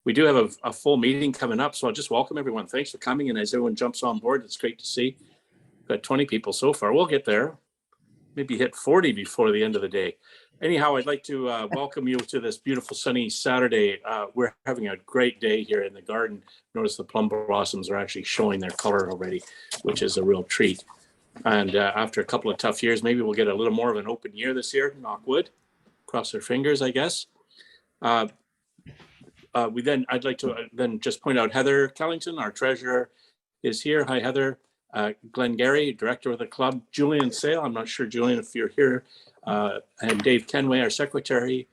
We do have a full meeting coming up, so I'll just welcome everyone. Thanks for coming, and as everyone jumps on board, it's great to see. We've got 20 people so far. We'll get there. Maybe hit 40 before the end of the day. Anyhow, I'd like to welcome you to this beautiful sunny Saturday. We're having a great day here in the garden. Notice the plum blossoms are actually showing their color already, which is a real treat. And after a couple of tough years, maybe we'll get a little more of an open year this year, knock wood, cross our fingers, I guess. I'd like to then just point out Heather Kellington, our treasurer, is here. Hi, Heather. Glenn Gary, director of the club. Julian Sale, I'm not sure, Julian, if you're here. And Dave Kenway, our secretary.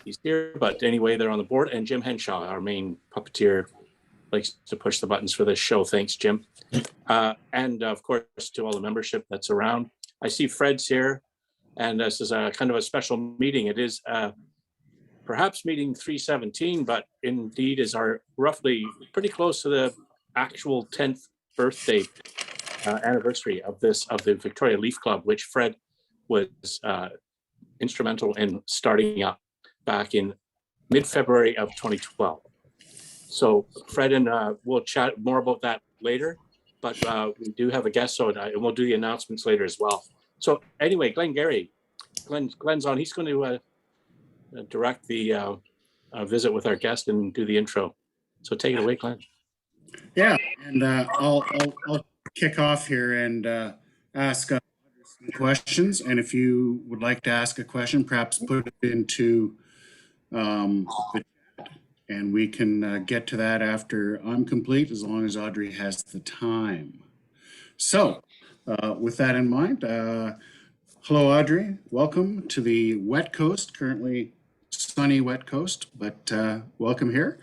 He's here, but anyway, they're on the board. And Jim Henshaw, our main puppeteer, likes to push the buttons for this show. Thanks, Jim. And of course, to all the membership that's around. I see Fred's here, and this is a kind of a special meeting. It is perhaps meeting 317, but indeed is our roughly pretty close to the actual 10th birthday anniversary of the Victoria Leaf Club, which Fred was instrumental in starting up back in mid-February of 2012. So Fred and we'll chat more about that later, but we do have a guest, so and we'll do the announcements later as well. So anyway, Glenn Gary, Glenn's on. He's going to direct the visit with our guest and do the intro. So take it away, Glenn. Yeah, and I'll kick off here and ask some questions. And if you would like to ask a question, perhaps put it into the chat, and we can get to that after I'm complete, as long as Audrey has the time. So with that in mind, hello, Audrey. Welcome to the Wet Coast, currently sunny Wet Coast, but welcome here.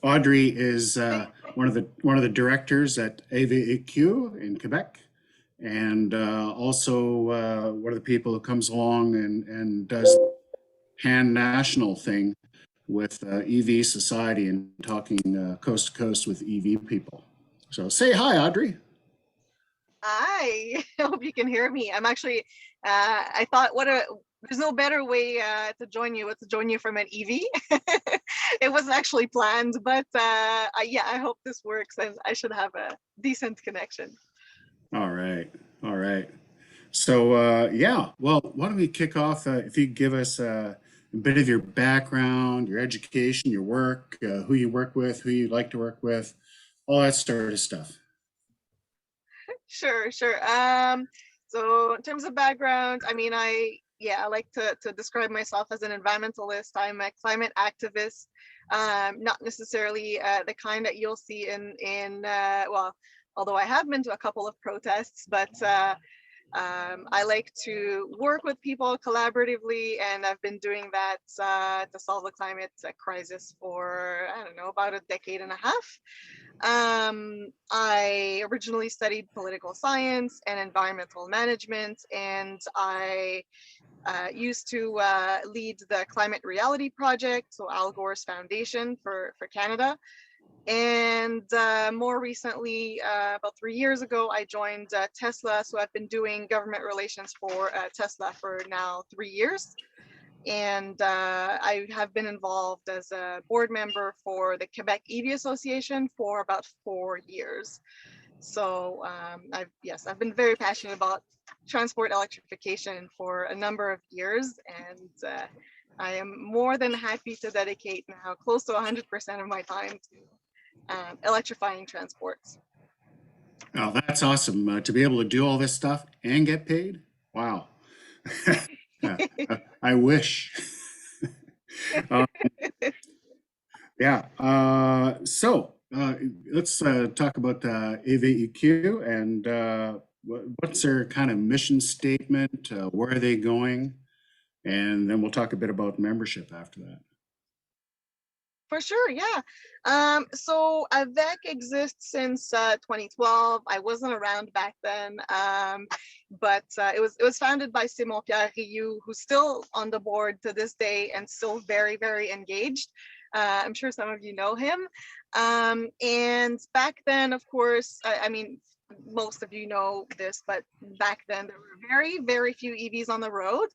Audrey is one of the directors at EVA in Quebec, and also one of the people who comes along and does pan national thing with EV Society and talking coast to coast with EV people. So say hi, Audrey. Hi, I hope you can hear me. I'm actually, I thought there's no better way to join you, to join you from an EV. It wasn't actually planned, but yeah, I hope this works, and I should have a decent connection. All right. So yeah, well, why don't we kick off, if you give us a bit of your background, your education, your work, who you work with, who you like to work with, all that sort of stuff. Sure. So in terms of background, I mean, I like to describe myself as an environmentalist. I'm a climate activist, not necessarily the kind that you'll see in well, although I have been to a couple of protests, but I like to work with people collaboratively, and I've been doing that to solve the climate crisis for, I don't know, about a decade and a half. I originally studied political science and environmental management, and I used to lead the Climate Reality Project, so Al Gore's foundation for Canada. And more recently, about 3 years ago, I joined Tesla. So I've been doing government relations for Tesla for now 3 years. And I have been involved as a board member for the Quebec EV Association for about 4 years. So I've been very passionate about transport electrification for a number of years, and I am more than happy to dedicate now close to 100% of my time to electrifying transports. Oh, that's awesome to be able to do all this stuff and get paid. Wow. I wish. Yeah. So let's talk about AVEQ and what's their kind of mission statement? Where are they going? And then we'll talk a bit about membership after that. For sure, yeah. So AVEC exists since 2012. I wasn't around back then, but it was founded by Simon Pierre Rioux, who's still on the board to this day and still very, very engaged. I'm sure some of you know him. And back then, of course, I mean, most of you know this, but back then there were very, very few EVs on the road.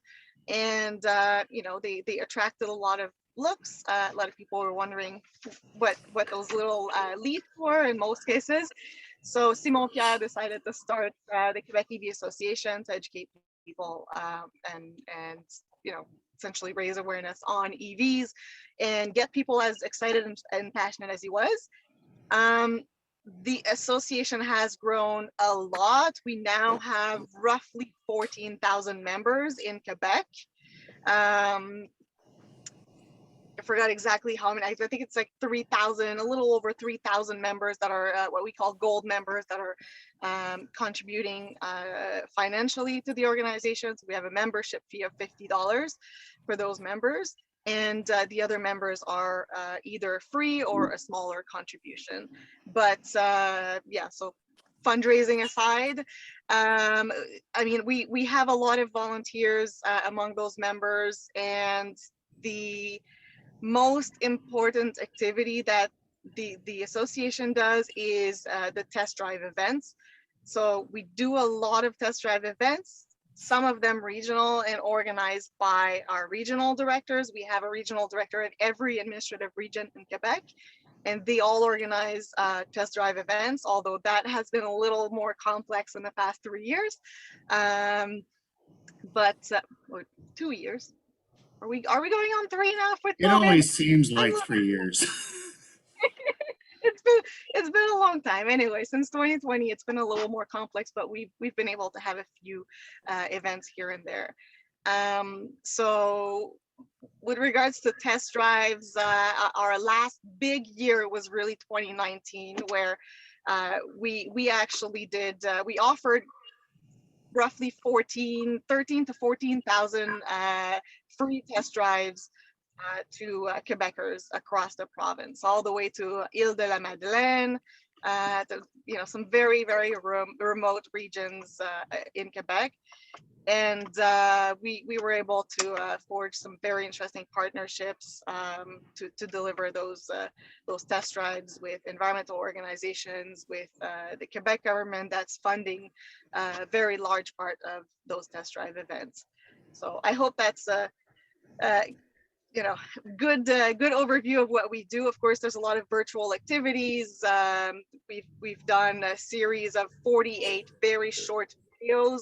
And, you know, they attracted a lot of looks. A lot of people were wondering what those little leaves were in most cases. So Simon Pierre decided to start the Quebec EV Association to educate people and essentially raise awareness on EVs and get people as excited and passionate as he was. The association has grown a lot. We now have roughly 14,000 members in Quebec. I forgot exactly how many. I think it's like 3,000, a little over 3,000 members that are what we call gold members that are contributing financially to the organization. So we have a membership fee of $50 for those members. And the other members are either free or a smaller contribution. But yeah, so fundraising aside, I mean, we have a lot of volunteers among those members, and the most important activity that the association does is the test drive events. So we do a lot of test drive events, some of them regional and organized by our regional directors. We have a regional director in every administrative region in Quebec, and they all organize test drive events, although that has been a little more complex in the past 3 years. But 2 years. Are we going on 3 now with It COVID? always seems like 3 years. It's been a long time. Anyway, since 2020, it's been a little more complex, but we've been able to have a few events here and there. So with regards to test drives, our last big year was really 2019, where we actually did, we offered roughly 13 to 14,000 free test drives to Quebecers across the province, all the way to Ile de la Madeleine, to, some very, very remote regions in Quebec. And we were able to forge some very interesting partnerships to deliver those test drives with environmental organizations, with the Quebec government that's funding a very large part of those test drive events. So I hope that's a good overview of what we do. Of course, there's a lot of virtual activities. We've done a series of 48 very short videos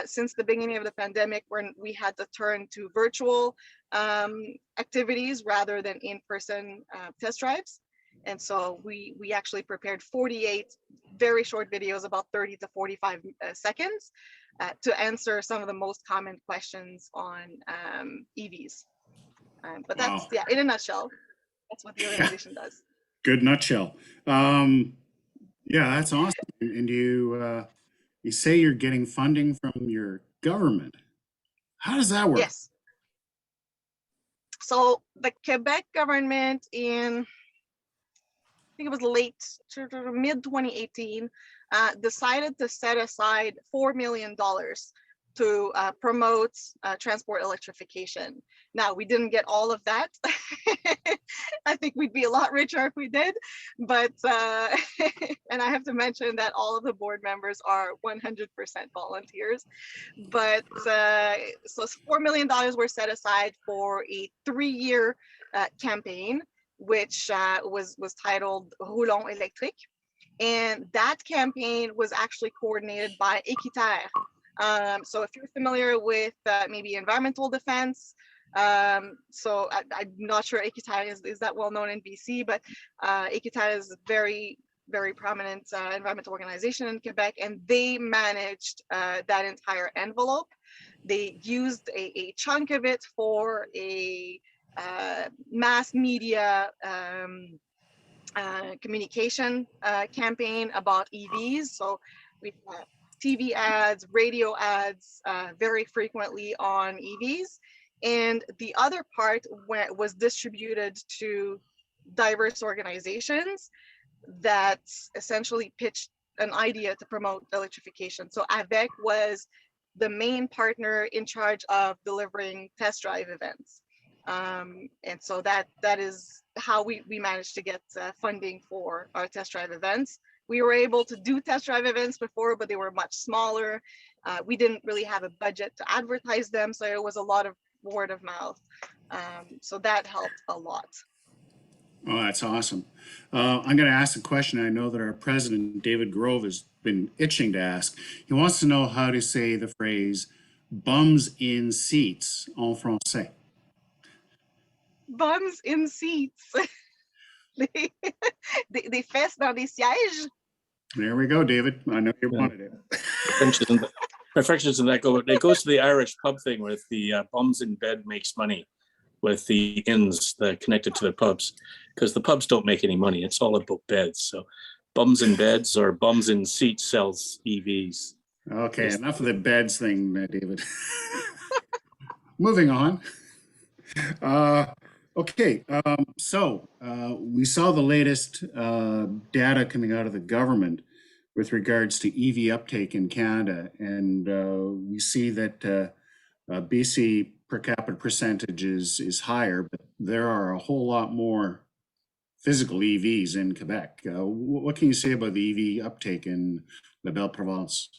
since the beginning of the pandemic, when we had to turn to virtual activities rather than in-person test drives. And so we actually prepared 48 very short videos, about 30 to 45 seconds, to answer some of the most common questions on EVs. But that's, yeah, in a nutshell, that's what the organization does. Good nutshell. Yeah, that's awesome. And you say you're getting funding from your government. How does that work? Yes. So the Quebec government in, I think it was mid 2018, decided to set aside $4 million to promote transport electrification. Now, we didn't get all of that. I think we'd be a lot richer if we did, but, and I have to mention that all of the board members are 100% volunteers, but so $4 million were set aside for a 3-year campaign, which was titled Roulons Électriques. And that campaign was actually coordinated by Équiterre. So if you're familiar with maybe environmental defense, so I'm not sure Équiterre is that well known in BC, but Équiterre is a very, very prominent environmental organization in Quebec, and they managed that entire envelope. They used a chunk of it for a mass media communication campaign about EVs. So we've got TV ads, radio ads, very frequently on EVs. And the other part was distributed to diverse organizations that essentially pitched an idea to promote electrification. So AVEC was the main partner in charge of delivering test drive events. And so that is how we managed to get funding for our test drive events. We were able to do test drive events before, but they were much smaller. We didn't really have a budget to advertise them, so it was a lot of word of mouth. So that helped a lot. Oh, that's awesome. I'm going to ask a question I know that our president, David Grove, has been itching to ask. He wants to know how to say the phrase bums in seats en français. Bums in seats. Des fesses dans des sièges. There we go, David. I know you wanted it. My French and that it goes to the Irish pub thing with the bums in bed makes money, with the inns that connected to the pubs, because the pubs don't make any money. It's all about beds. So bums in beds or bums in seats sells EVs. Okay, enough of the beds thing, David. Moving on. Okay, so we saw the latest data coming out of the government with regards to EV uptake in Canada, and we see that BC per capita percentage is higher, but there are a whole lot more physical EVs in Quebec. What can you say about the EV uptake in La Belle Province?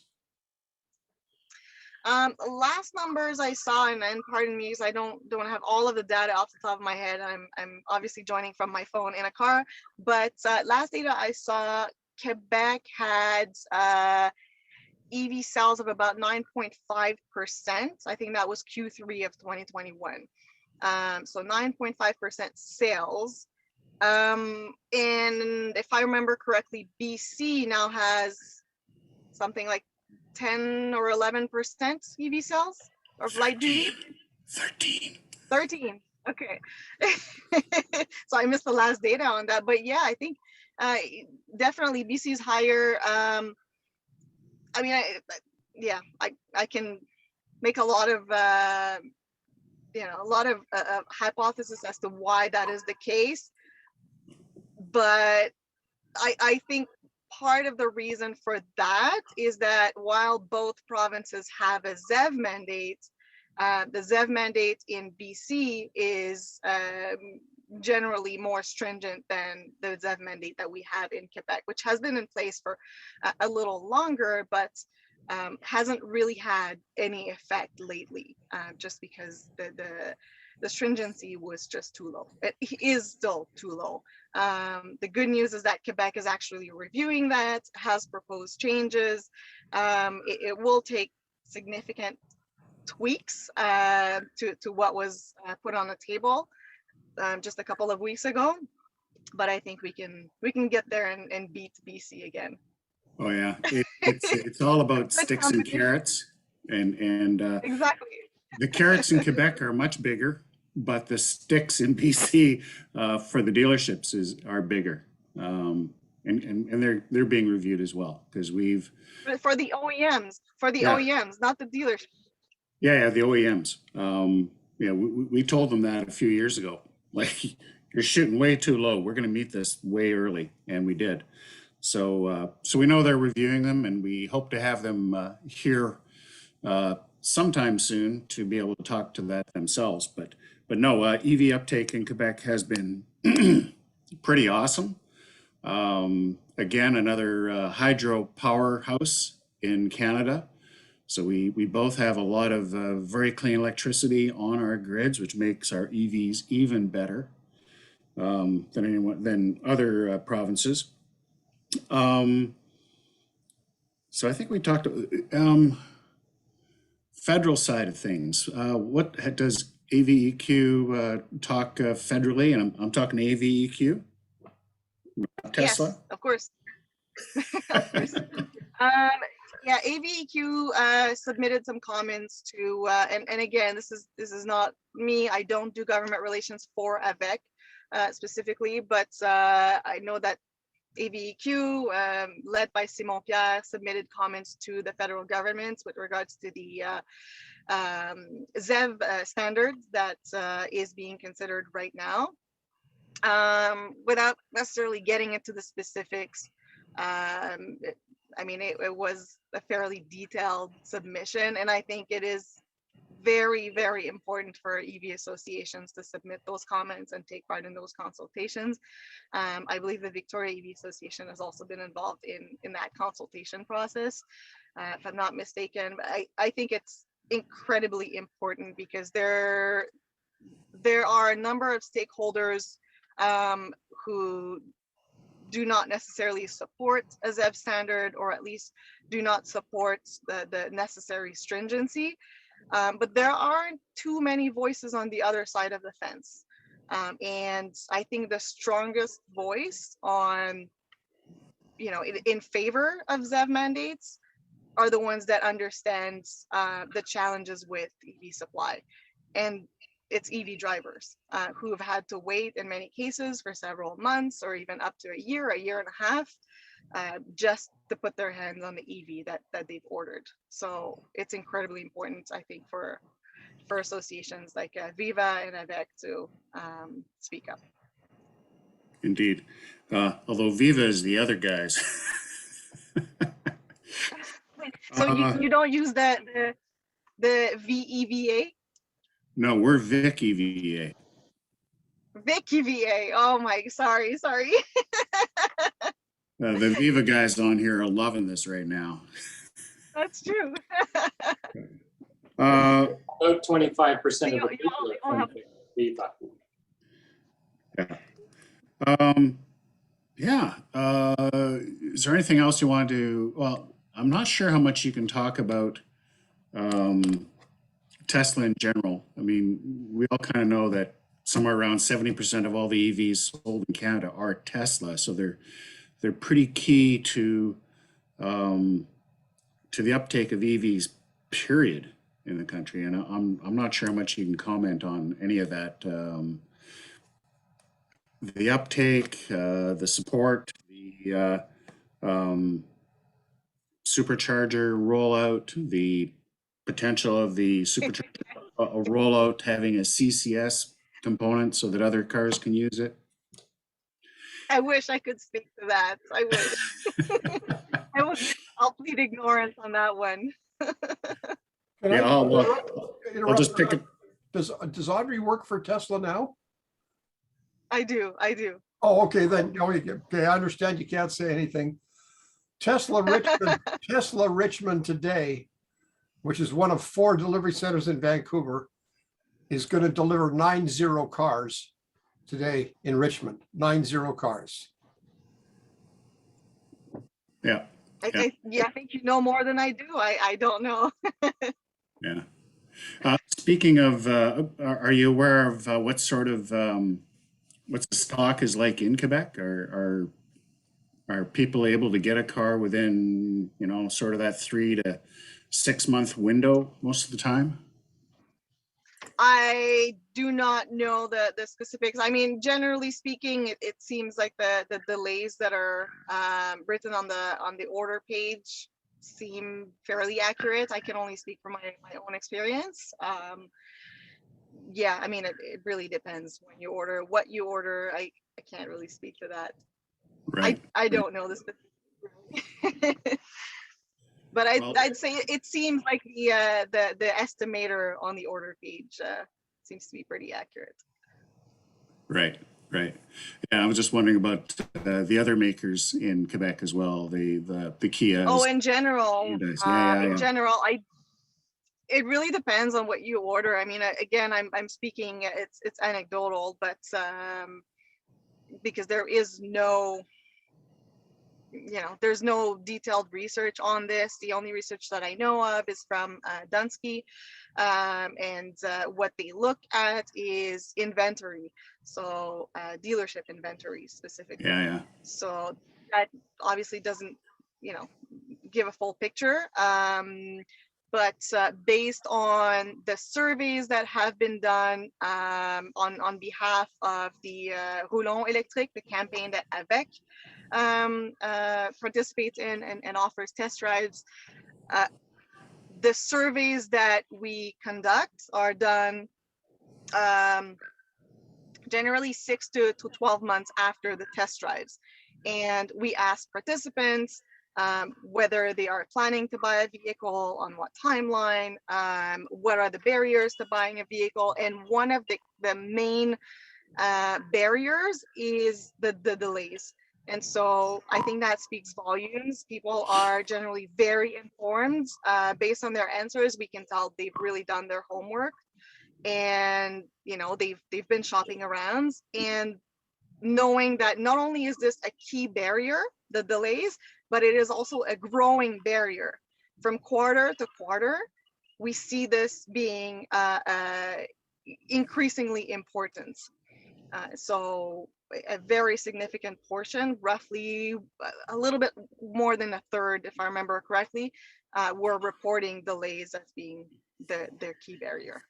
Last numbers I saw, and pardon me, because I don't have all of the data off the top of my head. I'm obviously joining from my phone in a car, but last data I saw, Quebec had EV sales of about 9.5%. I think that was Q3 of 2021. So 9.5% sales. And if I remember correctly, BC now has something like 10 or 11% EV sales of light duty. 13. Okay. So I missed the last data on that, but yeah, I think definitely BC is higher. I mean, I can make a lot of hypotheses as to why that is the case, but I think part of the reason for that is that while both provinces have a ZEV mandate, the ZEV mandate in BC is generally more stringent than the ZEV mandate that we have in Quebec, which has been in place for a little longer, but hasn't really had any effect lately, just because the stringency was just too low. It is still too low. The good news is that Quebec is actually reviewing that, has proposed changes. It will take significant tweaks to what was put on the table just a couple of weeks ago, but I think we can get there and beat BC again. Oh yeah, it's all about sticks and carrots, and exactly. The carrots in Quebec are much bigger, but the sticks in BC for the dealerships are bigger, and they're being reviewed as well, because we've for the OEMs, OEMs, not the dealers. Yeah, the OEMs. We told them that a few years ago. Like, you're shooting way too low. We're going to meet this way early, and we did. So we know they're reviewing them, and we hope to have them here sometime soon to be able to talk to that themselves. But no, EV uptake in Quebec has been pretty awesome. Again, another hydro powerhouse in Canada. So we both have a lot of very clean electricity on our grids, which makes our EVs even better than other provinces. So I think we talked federal side of things. What does AVEQ talk federally? And I'm talking AVEQ, Tesla. Yes, of course. Of course. Yeah, AVEQ submitted some comments to, and again, this is not me. I don't do government relations for AVEC specifically, but I know that AVEQ, led by Simon Pierre, submitted comments to the federal government with regards to the ZEV standard that is being considered right now. Without necessarily getting into the specifics, I mean, it was a fairly detailed submission, and I think it is very, very important for EV associations to submit those comments and take part in those consultations. I believe the Victoria EV Association has also been involved in that consultation process, if I'm not mistaken. But I think it's incredibly important because there are a number of stakeholders who do not necessarily support a ZEV standard, or at least do not support the necessary stringency. But there aren't too many voices on the other side of the fence. And I think the strongest voice on, in favor of ZEV mandates are the ones that understand the challenges with EV supply. And it's EV drivers who have had to wait in many cases for several months or even up to a year and a half, just to put their hands on the EV that they've ordered. So it's incredibly important, I think, for associations like VIVA and AVEC to speak up. Indeed. Although Viva is the other guys. So you don't use the VEVA? No, we're VicEVA. VicEVA. Oh my, sorry. The Viva guys on here are loving this right now. That's true. About 25% of the You people all are have- from VIVA. Yeah. Is there anything else you want to? Well, I'm not sure how much you can talk about Tesla in general. I mean, we all kind of know that somewhere around 70% of all the EVs sold in Canada are Tesla, so they're pretty key to the uptake of EVs, period, in the country. And I'm not sure how much you can comment on any of that. The uptake, the support, the supercharger rollout, the potential of the supercharger rollout having a CCS component so that other cars can use it. I wish I could speak to that. I wish. I'll plead ignorance on that one. Can Yeah, I I'll just pick it. Does Audery work for Tesla now? I do. Oh, okay, then, okay, I understand you can't say anything. Tesla Richmond today, which is one of 4 delivery centers in Vancouver, is going to deliver 90 cars today in Richmond, 90 cars. Yeah. I think you know more than I do. I don't know. Yeah. Speaking of, are you aware of what sort of what the stock is like in Quebec? Are people able to get a car within, sort of that 3 to 6 month window most of the time? I do not know the specifics. I mean, generally speaking, it seems like the delays that are written on the order page seem fairly accurate. I can only speak from my own experience. Yeah, I mean, it really depends when you order, what you order. I can't really speak to that. Right. I don't know the specifics. But I'd say it seems like the estimator on the order page seems to be pretty accurate. Right. Yeah, I was just wondering about the other makers in Quebec as well. The Kias. Oh, in general, Yeah. general, it really depends on what you order. I mean, again, I'm speaking. It's anecdotal, but because there is no. There's no detailed research on this. The only research that I know of is from Dunsky, and what they look at is inventory, so dealership inventory specifically. Yeah. So that obviously doesn't, give a full picture. But based on the surveys that have been done on behalf of the Roulons Électrique, the campaign that AVEC participates in and offers test drives, the surveys that we conduct are done generally 6 to 12 months after the test drives. And we ask participants whether they are planning to buy a vehicle, on what timeline, what are the barriers to buying a vehicle. And one of the main barriers is the delays. And so I think that speaks volumes. People are generally very informed. Based on their answers, we can tell they've really done their homework, and they've been shopping around, and knowing that not only is this a key barrier, the delays, but it is also a growing barrier. From quarter to quarter, we see this being increasingly important. So a very significant portion, roughly a little bit more than a third, if I remember correctly, were reporting delays as being their key barrier.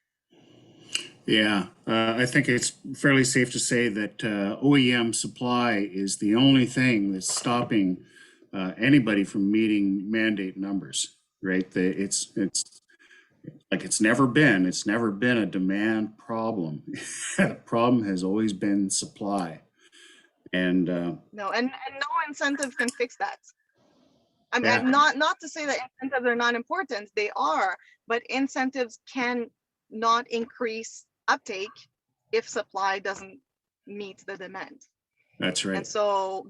Yeah, I think it's fairly safe to say that OEM supply is the only thing that's stopping anybody from meeting mandate numbers, right? It's like it's never been a demand problem. The problem has always been supply. And No, and no incentive can fix that. I mean, Yeah. not to say that incentives are not important, they are, but incentives can not increase uptake if supply doesn't meet the demand. that's And right. so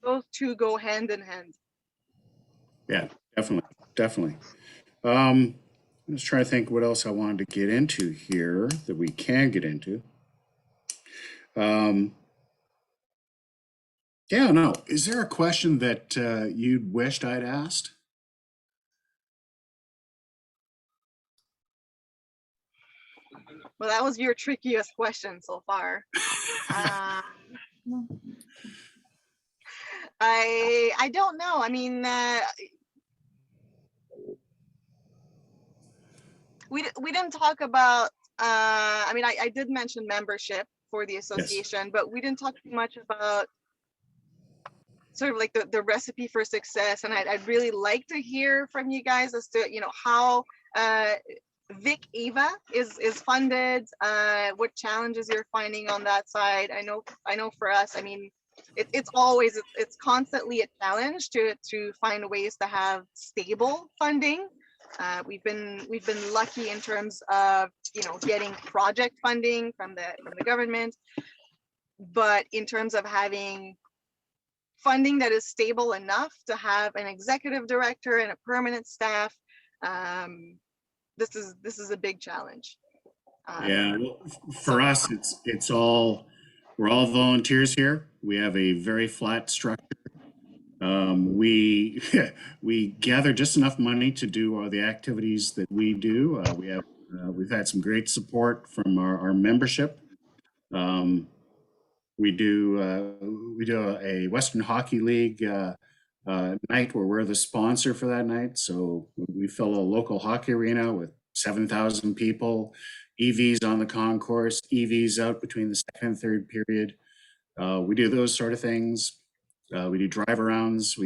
those two go hand in hand. Yeah, definitely. I'm just trying to think what else I wanted to get into here that we can get into. Yeah, no. Is there a question that you'd wished I'd asked? Well, that was your trickiest question so far. I don't know. I mean, we didn't talk about. I mean, I did mention membership for the association, but we didn't talk too much about sort of like the recipe for success. And I'd really like to hear from you guys as to how VicEVA is funded, what challenges you're finding on that side. I know for us, I mean, it's constantly a challenge to find ways to have stable funding. We've been lucky in terms of getting project funding from the government, but in terms of having funding that is stable enough to have an executive director and a permanent staff, this is a big challenge. Yeah, for us, we're all volunteers here. We have a very flat structure. We we gather just enough money to do all the activities that we do. We've had some great support from our membership. We do a Western Hockey League night where we're the sponsor for that night. So we fill a local hockey arena with 7,000 people, EVs on the concourse, EVs out between the second and third period. We do those sort of things. We do drive arounds.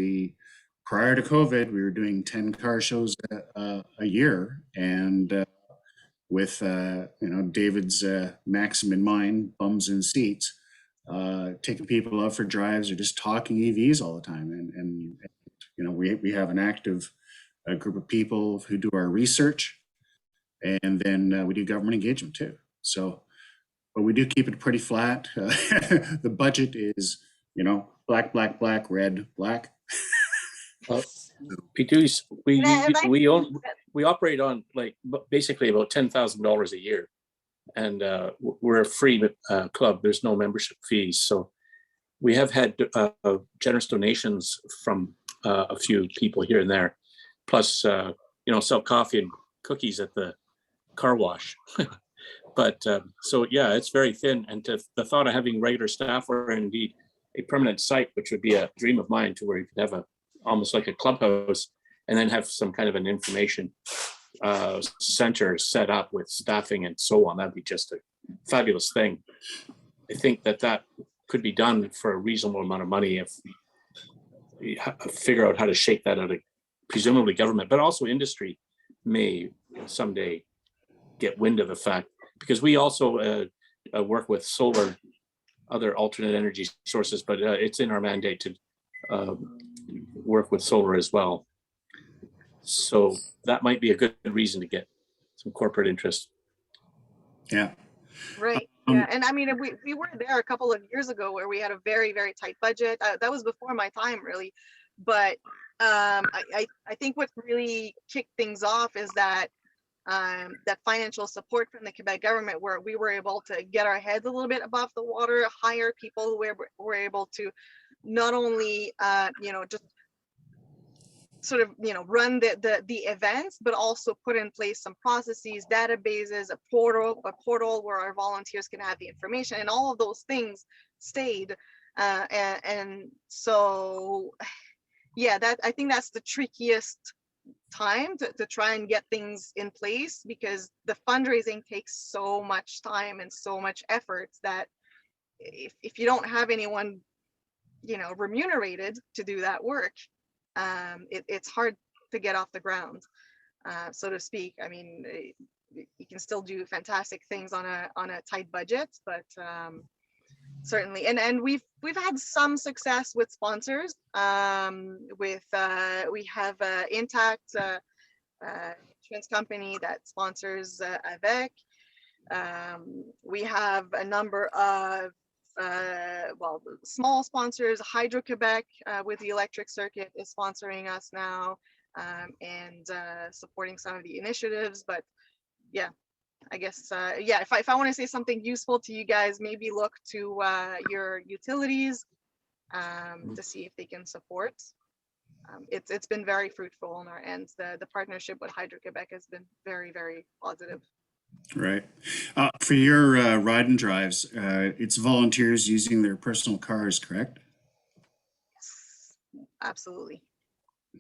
Prior to COVID, we were doing 10 car shows a year, and with David's maxim in mind, bums in seats, taking people out for drives or just talking EVs all the time. And we have an active group of people who do our research, and then we do government engagement too. So, but we do keep it pretty flat. The budget is, black, black, black, red, black. We operate on basically about $10,000 a year, and we're a free club. There's no membership fees, so we have had generous donations from a few people here and there, plus sell coffee and cookies at the car wash. But so yeah, it's very thin, and the thought of having regular staff or indeed a permanent site, which would be a dream of mine, to where you could have almost like a clubhouse, and then have some kind of an information center set up with staffing and so on. That'd be just a fabulous thing. I think that could be done for a reasonable amount of money if we figure out how to shake that out of presumably government, but also industry may someday get wind of the fact, because we also work with solar, other alternate energy sources, but it's in our mandate to work with solar as well. So that might be a good reason to get some corporate interest. Yeah. Right. Yeah, and I mean, we were there a couple of years ago where we had a very, very tight budget. That was before my time, really. But I think what really kicked things off is that that financial support from the Quebec government, where we were able to get our heads a little bit above the water, hire people who were able to not only just sort of run the events, but also put in place some processes, databases, a portal where our volunteers can have the information, and all of those things stayed. And so yeah, I think that's the trickiest time to try and get things in place, because the fundraising takes so much time and so much effort that if you don't have anyone remunerated to do that work, it's hard to get off the ground, so to speak. I mean, you can still do fantastic things on a tight budget, but certainly, and we've had some success with sponsors. We have Intact insurance company that sponsors avec. We have a number of small sponsors. Hydro-Quebec with the electric circuit is sponsoring us now, and supporting some of the initiatives. But yeah, I guess if I want to say something useful to you guys, maybe look to your utilities to see if they can support. It's been very fruitful on our end. The partnership with Hydro-Quebec has been very, very positive. Right. For your ride and drives, it's volunteers using their personal cars, correct? Yes, absolutely.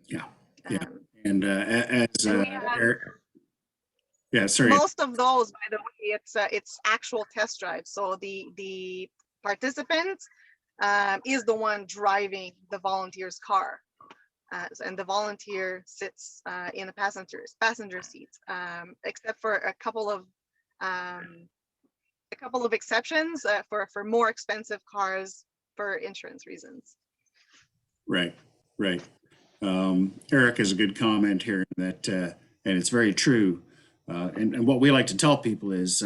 Yeah. Yeah. And as and we have, yeah, sorry. most of those, by the way, it's actual test drives. So the participant is the one driving the volunteer's car. And the volunteer sits in the passenger seat, except for a couple of exceptions for more expensive cars for insurance reasons. Right, right. Eric has a good comment here that, and it's very true. And what we like to tell people is,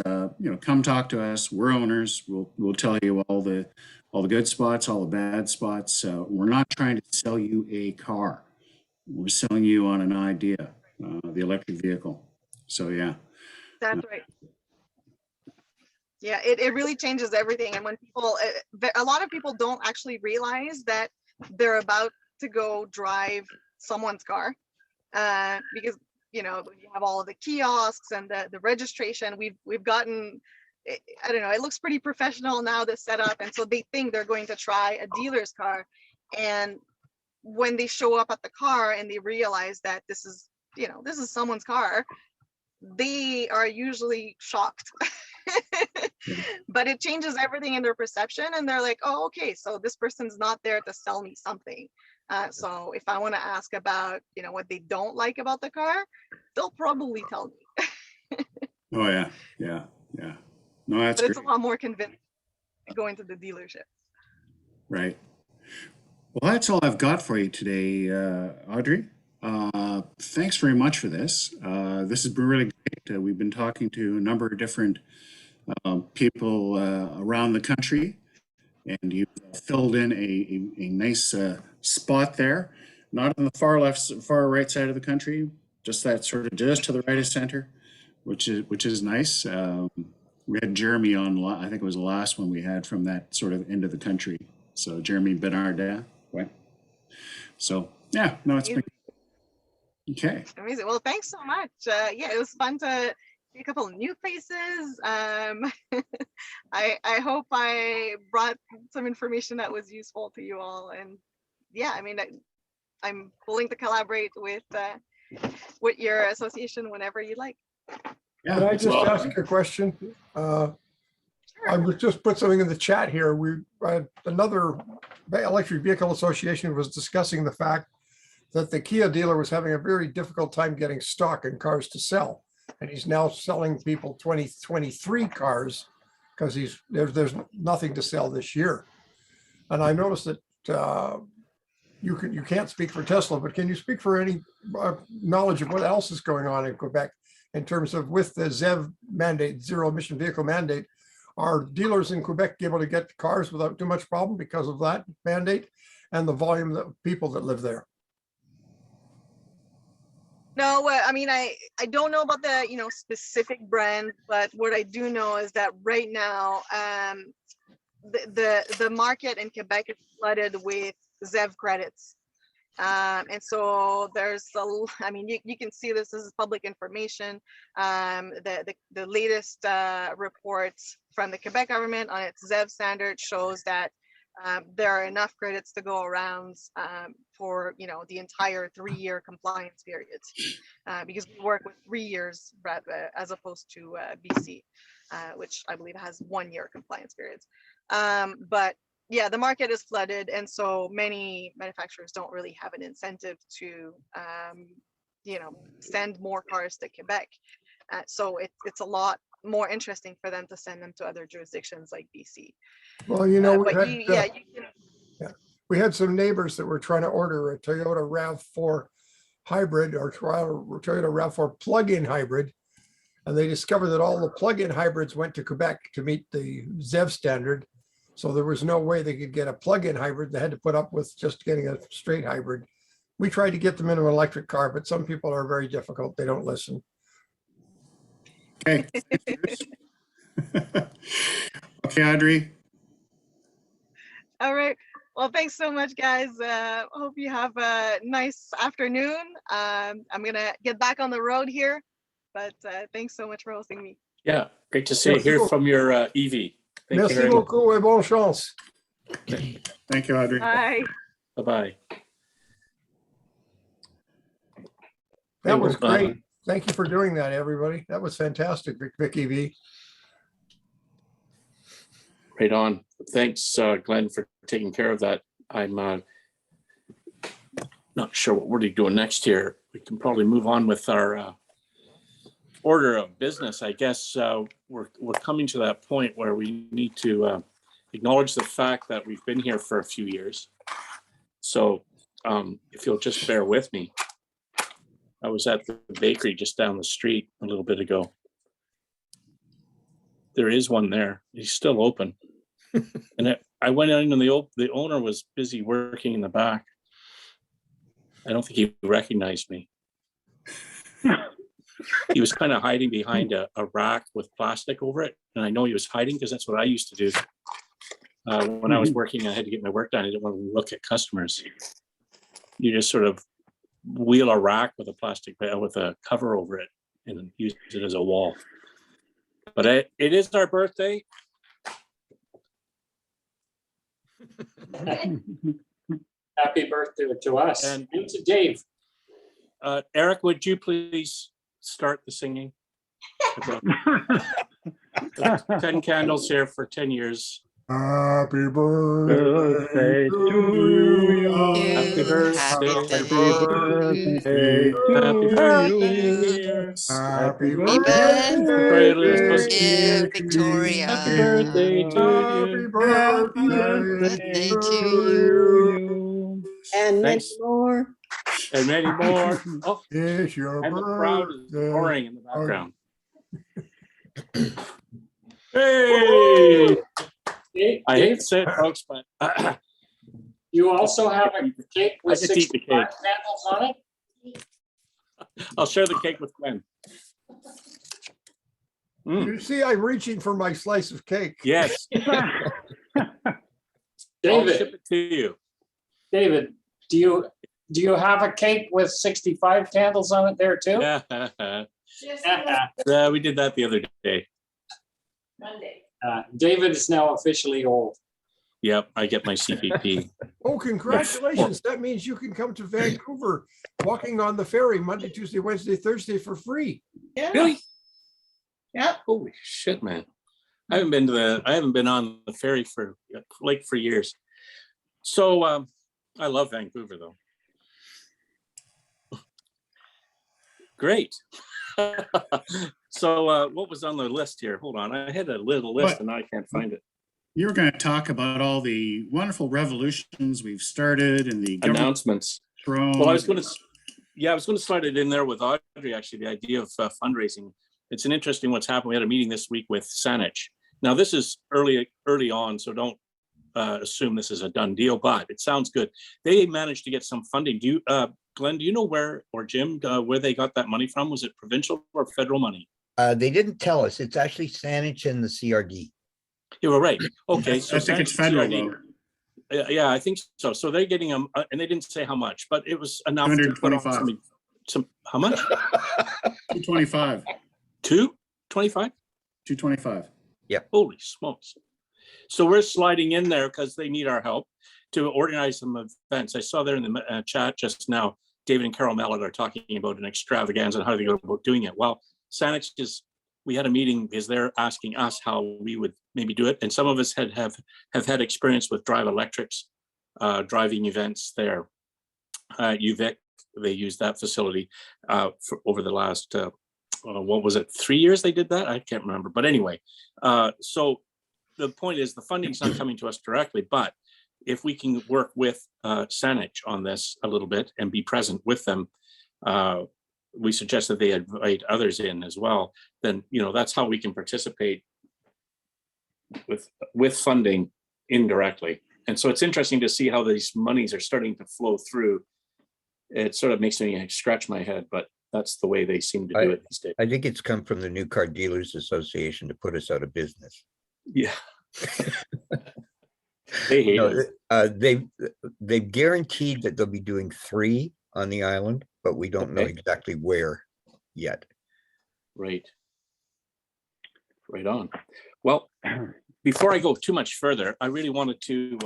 come talk to us. We're owners. We'll tell you all the good spots, all the bad spots. We're not trying to sell you a car. We're selling you on an idea, the electric vehicle. So yeah. That's right. Yeah, it really changes everything. And when people, a lot of people don't actually realize that they're about to go drive someone's car, because you have all of the kiosks and the registration. We've gotten, I don't know, it looks pretty professional now, the setup, and so they think they're going to try a dealer's car, and when they show up at the car and they realize that this is someone's car, they are usually shocked. But it changes everything in their perception, and they're like, oh, okay, so this person's not there to sell me something. So if I want to ask about what they don't like about the car, they'll probably tell me. Oh yeah. No, that's but it's great. a lot more convincing going to the dealership. Right. Well, that's all I've got for you today, Audrey. Thanks very much for this. This has been really great. We've been talking to a number of different people around the country, and you've filled in a nice spot there, not on the far right side of the country, just that sort of just to the right of center, which is nice. We had Jeremy on, I think it was the last one we had from that sort of end of the country. So Jeremy Bernard, right? So yeah, no, it's been okay. Amazing. Well, thanks so much. Yeah, it was fun to see a couple of new faces. I hope I brought some information that was useful to you all. And yeah, I mean, I'm willing to collaborate with your association whenever you like. Yeah, Can I just ask a question? Sure. I was just put something in the chat here. Another electric vehicle association was discussing the fact that the Kia dealer was having a very difficult time getting stock in cars to sell. And he's now selling people 2023 cars because there's nothing to sell this year. And I noticed that you can't speak for Tesla, but can you speak for any knowledge of what else is going on in Quebec in terms of with the ZEV mandate, zero emission vehicle mandate? Are dealers in Quebec able to get cars without too much problem because of that mandate and the volume of people that live there? No, I mean, I don't know about the, specific brand, but what I do know is that right now, the market in Quebec is flooded with ZEV credits. And so there's I mean, you can see this is public information. The latest reports from the Quebec government on its ZEV standard shows that there are enough credits to go around for the entire 3-year compliance period, because we work with 3 years as opposed to BC, which I believe has 1-year compliance periods. But yeah, the market is flooded, and so many manufacturers don't really have an incentive to send more cars to Quebec. So it's a lot more interesting for them to send them to other jurisdictions like BC. Well, we had some neighbors that were trying to order a Toyota RAV4 hybrid or Toyota RAV4 plug-in hybrid, and they discovered that all the plug-in hybrids went to Quebec to meet the ZEV standard. So there was no way they could get a plug-in hybrid. They had to put up with just getting a straight hybrid. We tried to get them into an electric car, but some people are very difficult. They don't listen. Okay. Okay, Audrey. All right. Well, thanks so much, guys. Hope you have a nice afternoon. I'm going to get back on the road here, but thanks so much for hosting me. Yeah, great to hear from your EV. Thank you Merci very much. beaucoup et bonne chance. Thank you, Audrey. Bye. Bye-bye. That was great. Thank you for doing that, everybody. That was fantastic, VicEVA. Right on. Thanks, Glenn, for taking care of that. I'm not sure what we're doing next here. We can probably move on with our order of business. I guess we're coming to that point where we need to acknowledge the fact that we've been here for a few years. So if you'll just bear with me. I was at the bakery just down the street a little bit ago. There is one there. He's still open. And I went in and the owner was busy working in the back. I don't think he recognized me. He was kind of hiding behind a rack with plastic over it. And I know he was hiding because that's what I used to do. When I was working, I had to get my work done. I didn't want to look at customers. You just sort of wheel a rack with a plastic bag with a cover over it and use it as a wall. But it is our birthday. Happy birthday to us and to Dave. Eric, would you please start the singing? 10 candles here for 10 years. Happy birthday to you. Happy birthday. Happy birthday. Happy birthday. Happy birthday, birthday, Victoria. Happy birthday to Happy birthday to you. And many Thanks. more. And many more. Oh, It's your and the crowd is birthday. roaring in the background. Hey! I hate to say it, folks, but You also have a cake with I get to eat the 65 cake. candles on it? I'll share the cake with Glenn. You see, I'm reaching for my slice of cake. Yes. I'll David, ship it to you. David, do you have a cake with 65 candles on it there too? Yeah, we did that the other day. Monday. David is now officially old. Yep, I get my CPP. Oh, congratulations. That means you can come to Vancouver walking on the ferry Monday, Tuesday, Wednesday, Thursday for free. Yeah. Really? Yeah. Holy shit, man. I haven't been on the ferry for years. So I love Vancouver though. Great. So what was on the list here? Hold on. I had a little list and now I can't find it. You were going to talk about all the wonderful revolutions we've started and the government Announcements. drone. Well, I was going to slide it in there with Audrey, actually, the idea of fundraising. It's an interesting what's happened. We had a meeting this week with Saanich, Now, this is early on, so don't assume this is a done deal, but it sounds good. They managed to get some funding. Do you, Glenn, do you know where, or Jim, where they got that money from? Was it provincial or federal money? They didn't tell us. It's actually Saanich and the CRD. You were right. Okay, so I think it's Saanich federal CRD though. Yeah, I think so. So they're getting them, and they didn't say how much, but it was enough to put on 225. some. How much? 225. 225. 225. Holy smokes! So we're sliding in there because they need our help to organize some events. I saw there in the chat just now, David and Carol Mallet are talking about an extravaganza and how they go about doing it. Well, Saanich we had a meeting because they're asking us how we would maybe do it. And some of us have had experience with Drive Electrics, driving events there. UVic, they used that facility for over the last, what was it, 3 years they did that? I can't remember. But anyway, so the point is the funding's not coming to us directly, but if we can work with Saanich on this a little bit and be present with them, we suggest that they invite others in as well, then, that's how we can participate with funding indirectly. And so it's interesting to see how these monies are starting to flow through. It sort of makes me scratch my head, but that's the way they seem to do it these days. I think it's come from the New Car Dealers Association to put us out of business. Yeah. They hate it. They've guaranteed that they'll be doing 3 on the island, but we don't know Okay. exactly where yet. Right. Right on. Well, before I go too much further, I really wanted to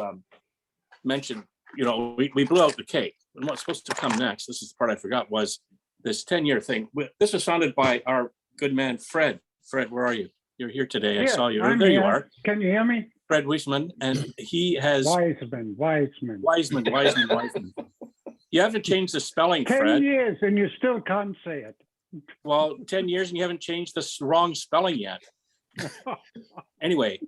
mention, we blew out the cake. And what's supposed to come next, this is the part I forgot, was this 10-year thing. This was founded by our good man, Fred. Fred, where are you? You're here today. I saw you. I'm there here. You are. Can you hear me? Fred Wiseman, and he has Wiseman. Wiseman. You haven't changed the spelling, 10 Fred. years and you still can't say it. Well, 10 years and you haven't changed the wrong spelling yet. Anyway,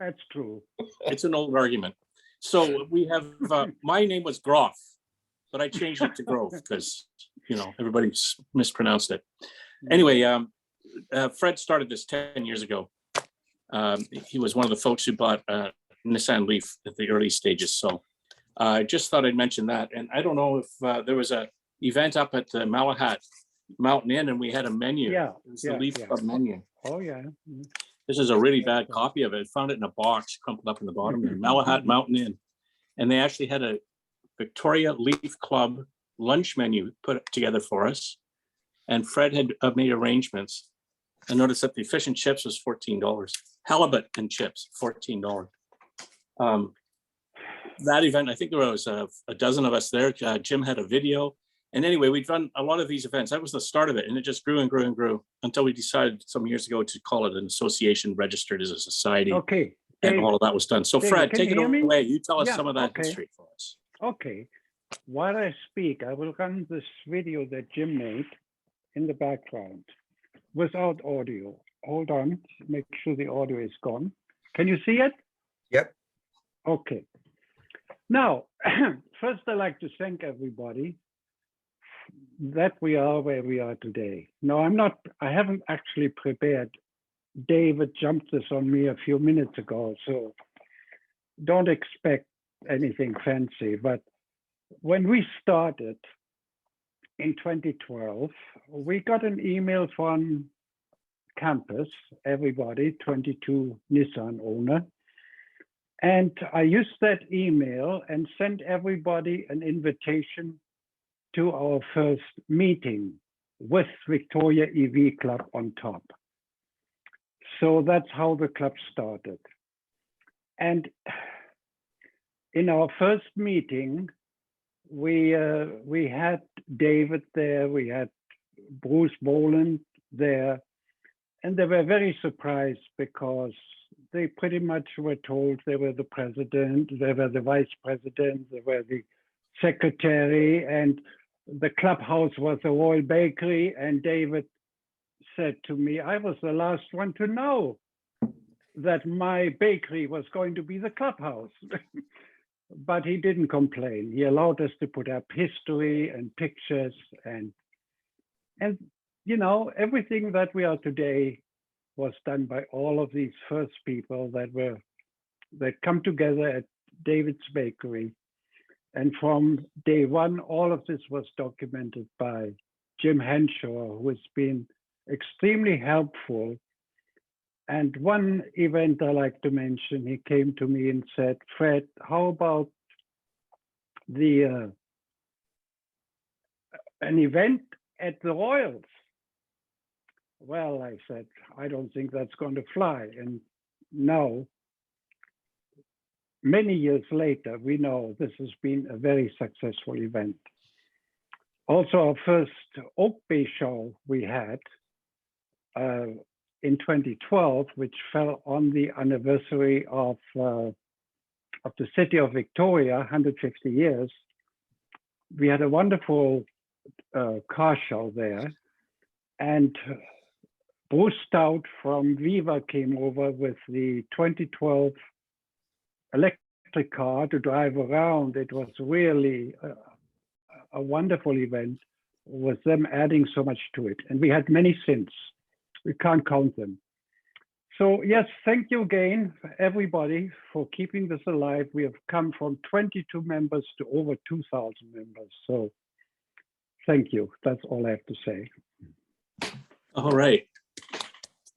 That's true. it's an old argument. So we have, my name was Groff, but I changed it to Grove because, everybody mispronounced it. Anyway, Fred started this 10 years ago. He was one of the folks who bought Nissan Leaf at the early stages. So I just thought I'd mention that. And I don't know if there was a event up at the Malahat Mountain Inn and we had a menu. Yeah, It was the Leaf Club menu. Oh, yeah. This is a really bad copy of it. I found it in a box crumpled up in the bottom there. Malahat Mountain Inn. And they actually had a Victoria Leaf Club lunch menu put together for us. And Fred had made arrangements. I noticed that the fish and chips was $14. Halibut and chips, $14. That event, I think there was a dozen of us there. Jim had a video. And anyway, we've done a lot of these events. That was the start of it. And it just grew and grew and grew until we decided some years ago to call it an association registered as a society. Okay. And all of that was done. So David, Fred, can take you it hear me? away. You tell us Yeah, some of that okay. history for us. Okay. While I speak, I will run this video that Jim made in the background without audio. Hold on, make sure the audio is gone. Can you see it? Yep. Okay. Now, first I'd like to thank everybody that we are where we are today. No, I haven't actually prepared. David jumped this on me a few minutes ago, so don't expect anything fancy. But when we started in 2012, we got an email from campus, everybody, 22 Nissan owner. And I used that email and sent everybody an invitation to our first meeting with Victoria EV Club on top. So that's how the club started. And in our first meeting, we had David there, we had Bruce Boland there, and they were very surprised because they pretty much were told they were the president, they were the vice president, they were the secretary, and the clubhouse was a Royal Bakery. And David said to me, I was the last one to know that my bakery was going to be the clubhouse. But he didn't complain. He allowed us to put up history and pictures and everything that we are today was done by all of these first people that come together at David's Bakery. And from day one, all of this was documented by Jim Henshaw, who has been extremely helpful. And one event I like to mention, he came to me and said, Fred, how about an event at the Royals? Well, I said, I don't think that's going to fly. And now, many years later, we know this has been a very successful event. Also, our first Oak Bay show we had in 2012, which fell on the anniversary of the city of Victoria, 150 years. We had a wonderful car show there, and Bruce Stout from VicEVA came over with the 2012 electric car to drive around. It was really a wonderful event with them adding so much to it. And we had many since. We can't count them. So yes, thank you again, everybody, for keeping this alive. We have come from 22 members to over 2,000 members. So thank you. That's all I have to say. All right.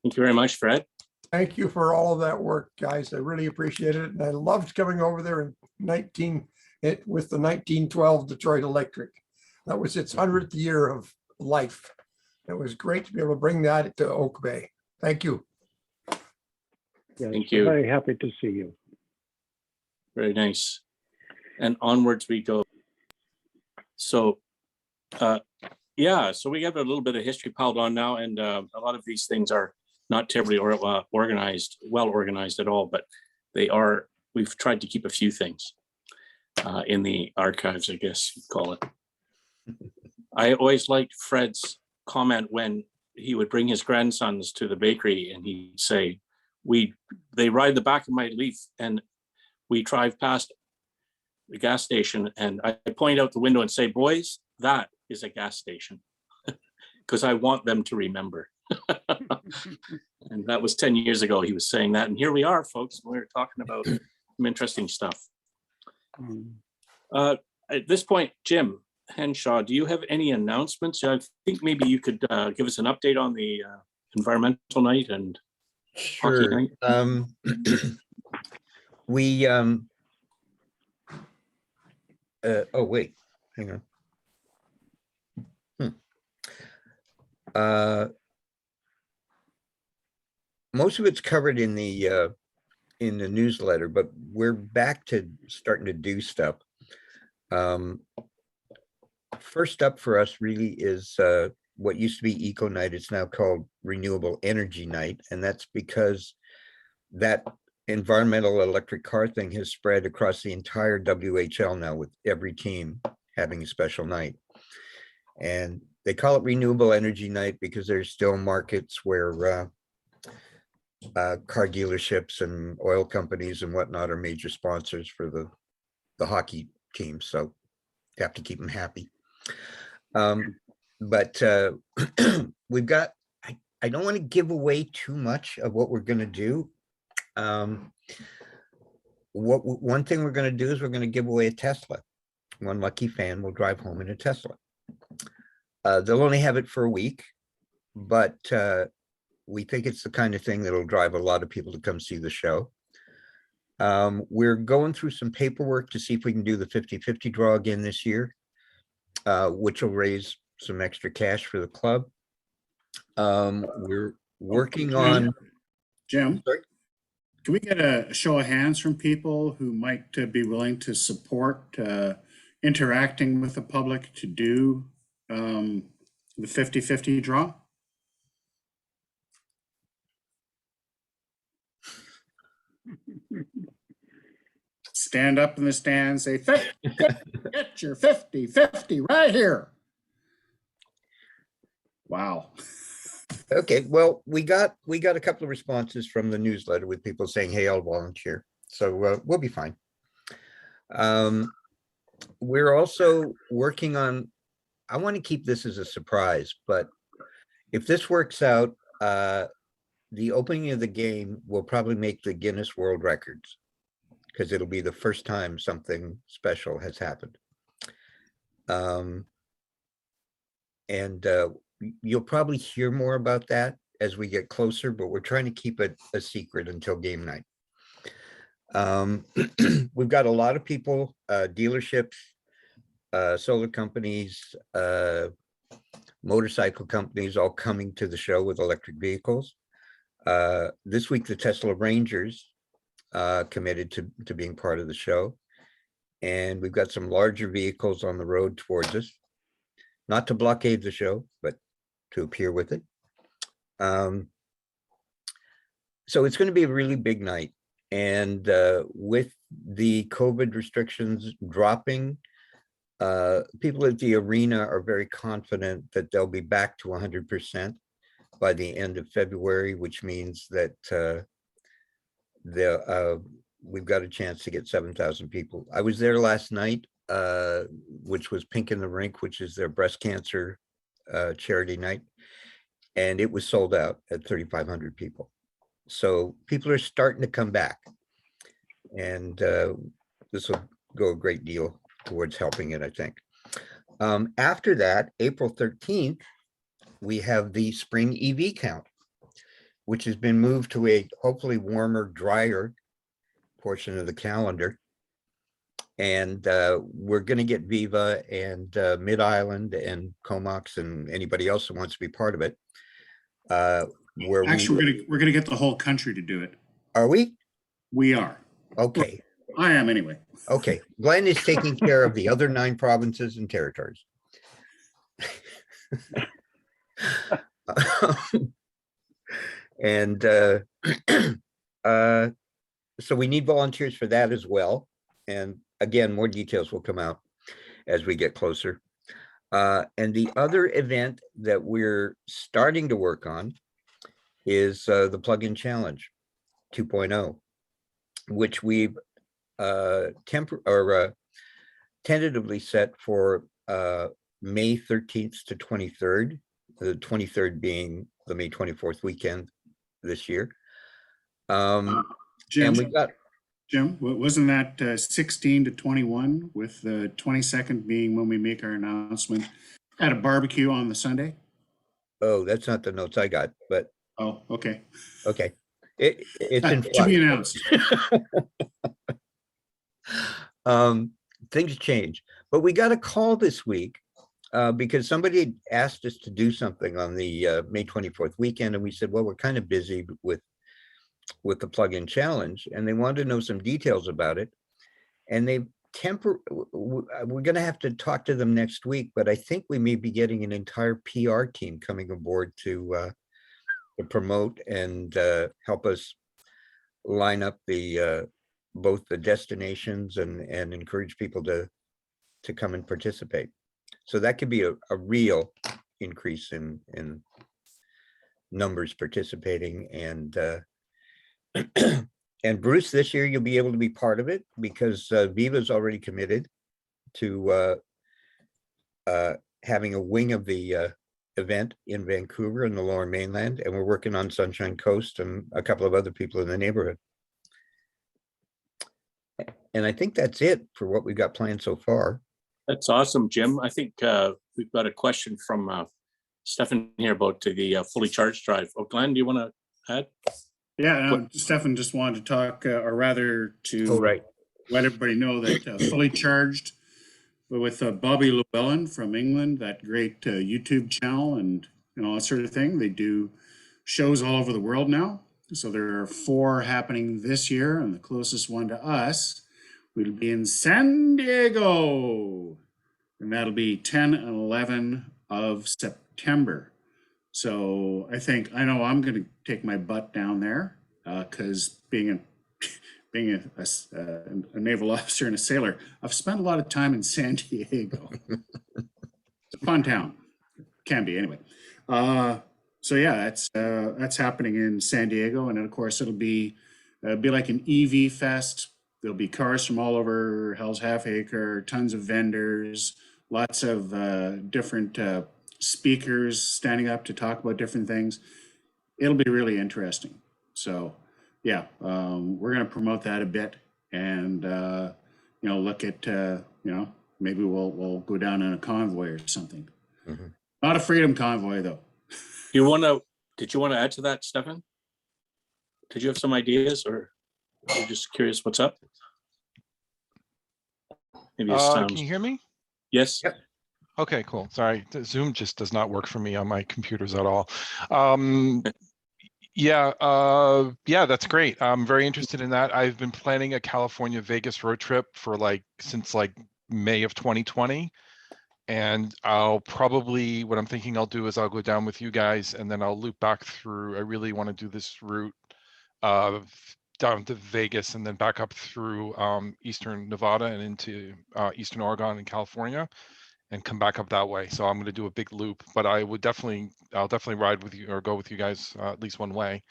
Thank you very much, Fred. Thank you for all of that work, guys. I really appreciate it. And I loved coming over there in with the 1912 Detroit Electric. That was its 100th year of life. It was great to be able to bring that to Oak Bay. Thank you. Yes, Thank you. Very happy to see you. Very nice. And onwards we go. So, yeah, so we have a little bit of history piled on now, and a lot of these things are not terribly well organized at all, but they are. We've tried to keep a few things in the archives, I guess you'd call it. I always liked Fred's comment when he would bring his grandsons to the bakery and he'd say, they ride the back of my Leaf and we drive past the gas station and I point out the window and say, boys, that is a gas station, because I want them to remember. And that was 10 years ago he was saying that, and here we are, folks. We're talking about some interesting stuff. At this point, Jim Henshaw, do you have any announcements? I think maybe you could give us an update on the environmental night and hockey Sure. night. We oh wait, hang on. Most of it's covered in the newsletter, but we're back to starting to do stuff. First up for us really is what used to be Eco Night. It's now called Renewable Energy Night, and that's because that environmental electric car thing has spread across the entire WHL now, with every team having a special night. And they call it Renewable Energy Night because there's still markets where car dealerships and oil companies and whatnot are major sponsors for the hockey team. So you have to keep them happy. But we've got, I don't want to give away too much of what we're going to do. One thing we're going to do is we're going to give away a Tesla. One lucky fan will drive home in a Tesla. They'll only have it for a week, but we think it's the kind of thing that'll drive a lot of people to come see the show. We're going through some paperwork to see if we can do the 50-50 draw again this year, which will raise some extra cash for the club. We're working on... Jim, Sorry? can we get a show of hands from people who might be willing to support interacting with the public to do the 50-50 draw? Stand up in the stand, say, get your 50-50 right here. Wow. Okay, well, we got a couple of responses from the newsletter with people saying, hey, I'll volunteer. So we'll be fine. We're also working on, I want to keep this as a surprise, but if this works out, the opening of the game will probably make the Guinness World Records because it'll be the first time something special has happened. And you'll probably hear more about that as we get closer, but we're trying to keep it a secret until game night. We've got a lot of people, dealerships, solar companies, motorcycle companies all coming to the show with electric vehicles. This week, the Tesla Rangers committed to being part of the show. And we've got some larger vehicles on the road towards us, not to blockade the show, but to appear with it. So it's going to be a really big night. And with the COVID restrictions dropping, people at the arena are very confident that they'll be back to 100% by the end of February, which means that we've got a chance to get 7,000 people. I was there last night, which was Pink in the Rink, which is their breast cancer charity night. And it was sold out at 3,500 people. So people are starting to come back. And this will go a great deal towards helping it, I think. After that, April 13th, we have the spring EV count, which has been moved to a hopefully warmer, drier portion of the calendar. And we're going to get Viva and Mid-Island and Comox and anybody else who wants to be part of it. Actually, we're gonna get the whole country to do it. Are we? We are. Okay. I am anyway. Okay. Glenn is taking care of the other 9 provinces and territories. And so we need volunteers for that as well. And again, more details will come out as we get closer. And the other event that we're starting to work on is the Plug-in Challenge 2.0, which we've tentatively set for May 13th to 23rd, the 23rd being the May 24th weekend this year. Jim, And we've got, Jim, wasn't that 16 to 21 with the 22nd being when we make our announcement at a barbecue on the Sunday? oh, that's not the notes I got, but Oh, okay. okay. It's in To be flux. announced. Things change, but we got a call this week because somebody had asked us to do something on the May 24th weekend, and we said, well, we're kind of busy with the Plug-in Challenge, and they wanted to know some details about it. And we're going to have to talk to them next week, but I think we may be getting an entire PR team coming aboard to promote and help us line up the both the destinations and encourage people to come and participate. So that could be a real increase in numbers participating. And and Bruce, this year you'll be able to be part of it because Viva's already committed to having a wing of the event in Vancouver in the Lower Mainland, and we're working on Sunshine Coast and a couple of other people in the neighborhood. And I think that's it for what we've got planned so far. That's awesome, Jim. I think we've got a question from Stefan here about the fully charged drive. Oh, Glenn, do you want to add? Yeah, Stefan just wanted to talk, or rather to let everybody know that Fully Charged with Bobby Llewellyn from England, that great YouTube channel and all that sort of thing. They do shows all over the world now. So there are 4 happening this year, and the closest one to us will be in San Diego. And that'll be 10 and 11 of September. So I know I'm going to take my butt down there because being a naval officer and a sailor, I've spent a lot of time in San Diego. It's a fun town. Can be anyway. So yeah, that's happening in San Diego, and then of course it'll be like an EV fest. There'll be cars from all over Hell's Half Acre, tons of vendors, lots of different speakers standing up to talk about different things. it'll be really interesting. So, yeah, we're going to promote that a bit, and look at maybe we'll go down in a convoy or something. Mhm. Not a freedom convoy though. Did you want to add to that, Stefan? Did you have some ideas, or are you just curious what's up? Maybe it Can sounds. you hear me? Yes. Yep. Okay, cool. Sorry, the Zoom just does not work for me on my computers at all. Yeah, that's great. I'm very interested in that. I've been planning a California Vegas road trip for since May of 2020. And what I'm thinking I'll do is I'll go down with you guys and then I'll loop back through. I really want to do this route down to Vegas and then back up through Eastern Nevada and into Eastern Oregon and California and come back up that way. So I'm going to do a big loop, but I'll definitely ride with you or go with you guys at least one way.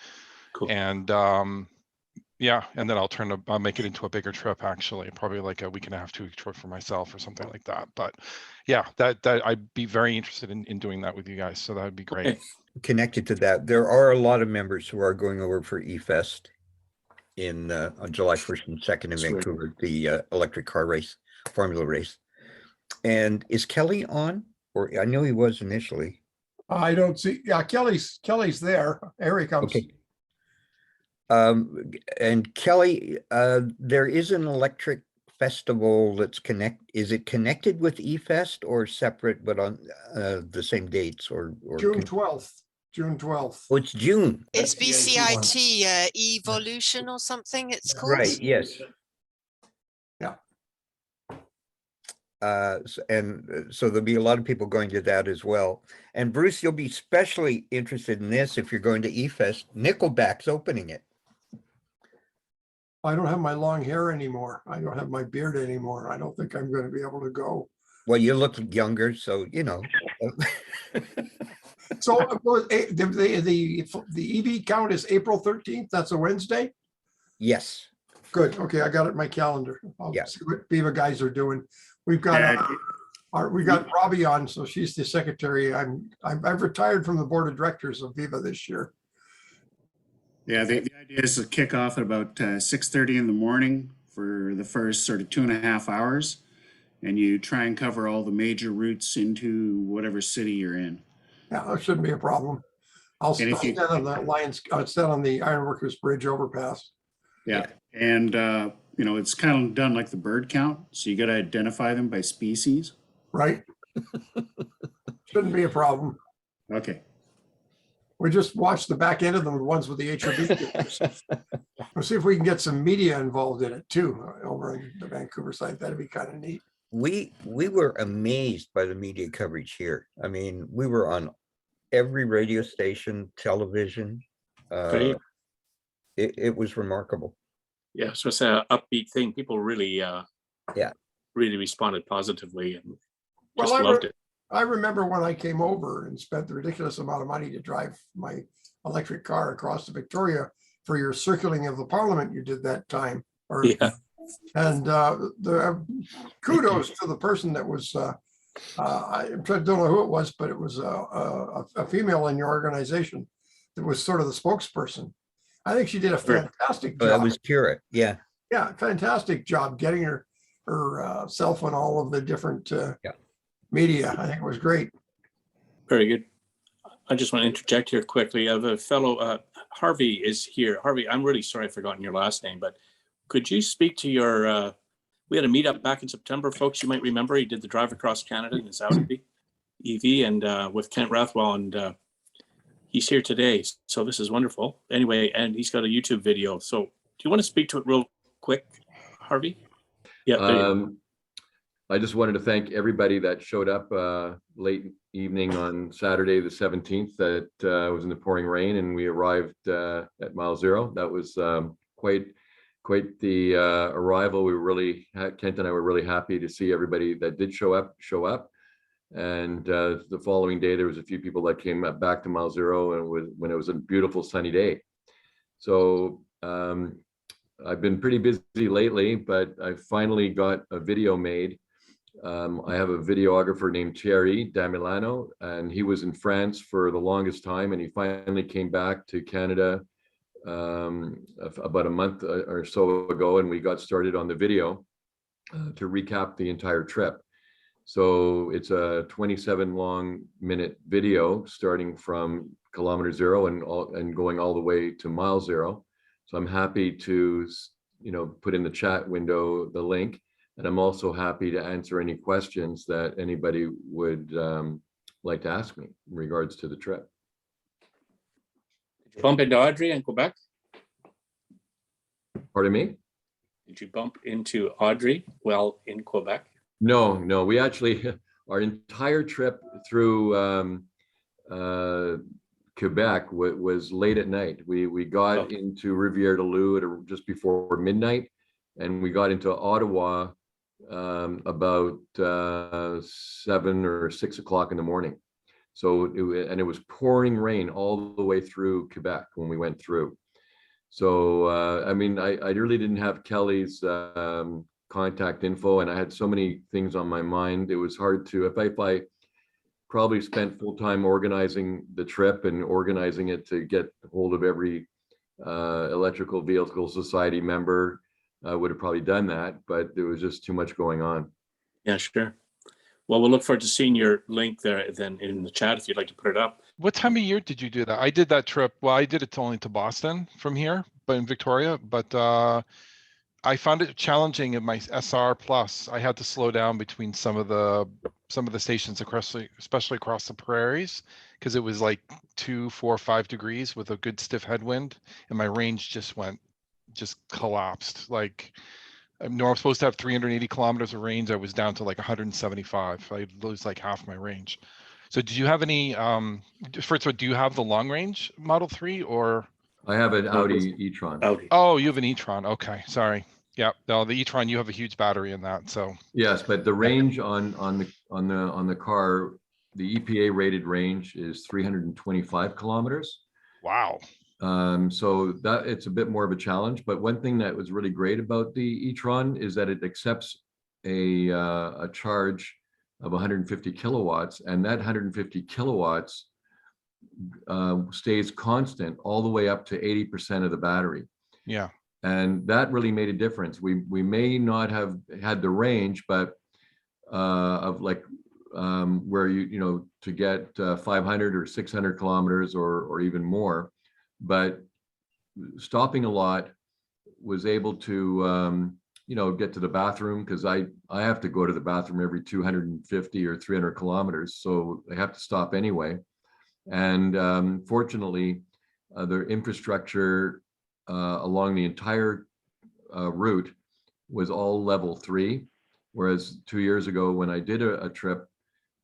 Cool. And and then I'll make it into a bigger trip, actually, probably like a week and a half, 2 week trip for myself or something like that. But yeah, that I'd be very interested in doing that with you guys. So that would be great. Okay. Connected to that, there are a lot of members who are going over for eFest on July 1st and 2nd in That's right. Vancouver, the electric car race, formula race. And is Kelly on? Or I know he was initially. I don't see, yeah, Kelly's there. Here he comes. Okay. And Kelly, there is an electric festival that's is it connected with eFest or separate, but on the same dates or June 12th. Oh, it's June. It's That's the AT one. VCIT Evolution or something it's called. Right, yes. Yeah. So there'll be a lot of people going to that as well. And Bruce, you'll be especially interested in this if you're going to eFest. Nickelback's opening it. I don't have my long hair anymore. I don't have my beard anymore. I don't think I'm going to be able to go. Well, you look younger, so So the EV count is April 13th. That's a Wednesday. Yes. Good. Okay, I got it in my calendar. I'll Yeah. see what VIVA guys are doing. We've got we got Robbie on, so she's the secretary. I've retired from the board of directors of VIVA this year. Yeah, the idea is to kick off at about 6:30 in the morning for the first sort of 2.5 hours, and you try and cover all the major routes into whatever city you're in. Yeah, that shouldn't be a problem. I'll stand on the Ironworkers Bridge overpass. Yeah, and it's kind of done like the bird count, so you got to identify them by species. Right. Shouldn't be a problem. Okay. We just watch the back end of them, the ones with the HOV stickers. We'll see if we can get some media involved in it too, over in the Vancouver side. That'd be kind of neat. We were amazed by the media coverage here. I mean, we were on every radio station, television. Great. It was remarkable. Yeah, so it's an upbeat thing. People really, Yeah. really responded positively and Well, just loved it. I remember when I came over and spent the ridiculous amount of money to drive my electric car across to Victoria for your circling of the Parliament you did that time. Yeah. And the kudos to the person that was, I don't know who it was, but it was a female in your organization that was sort of the spokesperson. I think she did a fantastic That job. was Kira. Yeah. Yeah, fantastic job getting herself on all of the different media. I think it was great. Very good. I just want to interject here quickly. I have a fellow, Harvey is here. Harvey, I'm really sorry I've forgotten your last name, but could you speak to your, we had a meetup back in September, folks, you might remember. He did the Drive Across Canada in his Audery EV and with Kent Rathwell, and he's here today. So this is wonderful. Anyway, and he's got a YouTube video. So do you want to speak to it real quick, Harvey? Yeah. there you go. I just wanted to thank everybody that showed up late evening on Saturday, the 17th, that was in the pouring rain, and we arrived at Mile Zero. That was quite the arrival. We were really, Kent and I were really happy to see everybody that did show up. And the following day, there was a few people that came back to Mile Zero, and when it was a beautiful sunny day. So I've been pretty busy lately, but I finally got a video made I have a videographer named Thierry Damilano, and he was in France for the longest time, and he finally came back to Canada about a month or so ago, and we got started on the video to recap the entire trip. So it's a 27-minute video starting from kilometer zero and going all the way to mile zero. So I'm happy to, put in the chat window the link, and I'm also happy to answer any questions that anybody would like to ask me in regards to the trip. Did you bump into Audrey in Quebec? Pardon me? Did you bump into Audrey while in Quebec? No, we actually, our entire trip through Quebec was late at night. We got into Rivière-du-Loup at just before midnight, and we got into Ottawa about 7 or 6 o'clock in the morning. So it was pouring rain all the way through Quebec when we went through. So I really didn't have Kelly's contact info, and I had so many things on my mind. It was hard to, if I probably spent full time organizing the trip and organizing it to get hold of every electrical vehicle society member, I would have probably done that, but there was just too much going on. Yeah, sure. Well, we'll look forward to seeing your link there then in the chat if you'd like to put it up. What time of year did you do that? I did that trip. Well, I did it only to Boston from here, but in Victoria, but I found it challenging in my SR Plus. I had to slow down between some of the stations especially across the prairies, because it was like 2, 4, 5 degrees with a good stiff headwind, and my range just collapsed. Like, I'm supposed to have 380 kilometers of range. I was down to like 175. I lose like half my range. So did you have any, first of all, do you have the long range Model 3 or? I have an Audi e-tron. Audi. Oh, you have an e-tron. Okay, sorry. Yeah, no, the e-tron, you have a huge battery in that, so. Yes, but the range on the car, the EPA rated range is 325 kilometers. Wow. So that it's a bit more of a challenge, but one thing that was really great about the e-tron is that it accepts a charge of 150 kilowatts, and that 150 kilowatts stays constant all the way up to 80% of the battery. Yeah. And that really made a difference. We may not have had the range, but of like where to get 500 or 600 kilometers or even more, but stopping a lot, was able to get to the bathroom, because I have to go to the bathroom every 250 or 300 kilometers, so I have to stop anyway. And fortunately, the infrastructure along the entire route was all level 3, whereas 2 years ago when I did a trip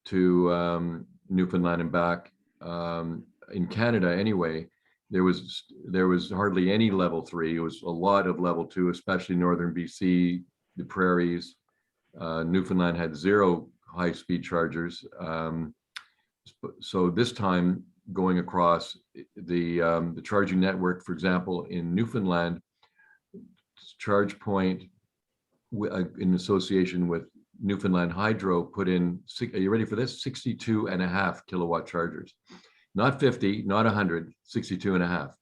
to Newfoundland and back, in Canada anyway, there was hardly any level 3. It was a lot of level 2, especially northern BC, the prairies. Newfoundland had 0 high-speed chargers. So this time, going across the charging network, for example, in Newfoundland, Charge Point, in association with Newfoundland Hydro, put in, are you ready for this? 62.5 kilowatt chargers. Not 50, not 100, 62.5.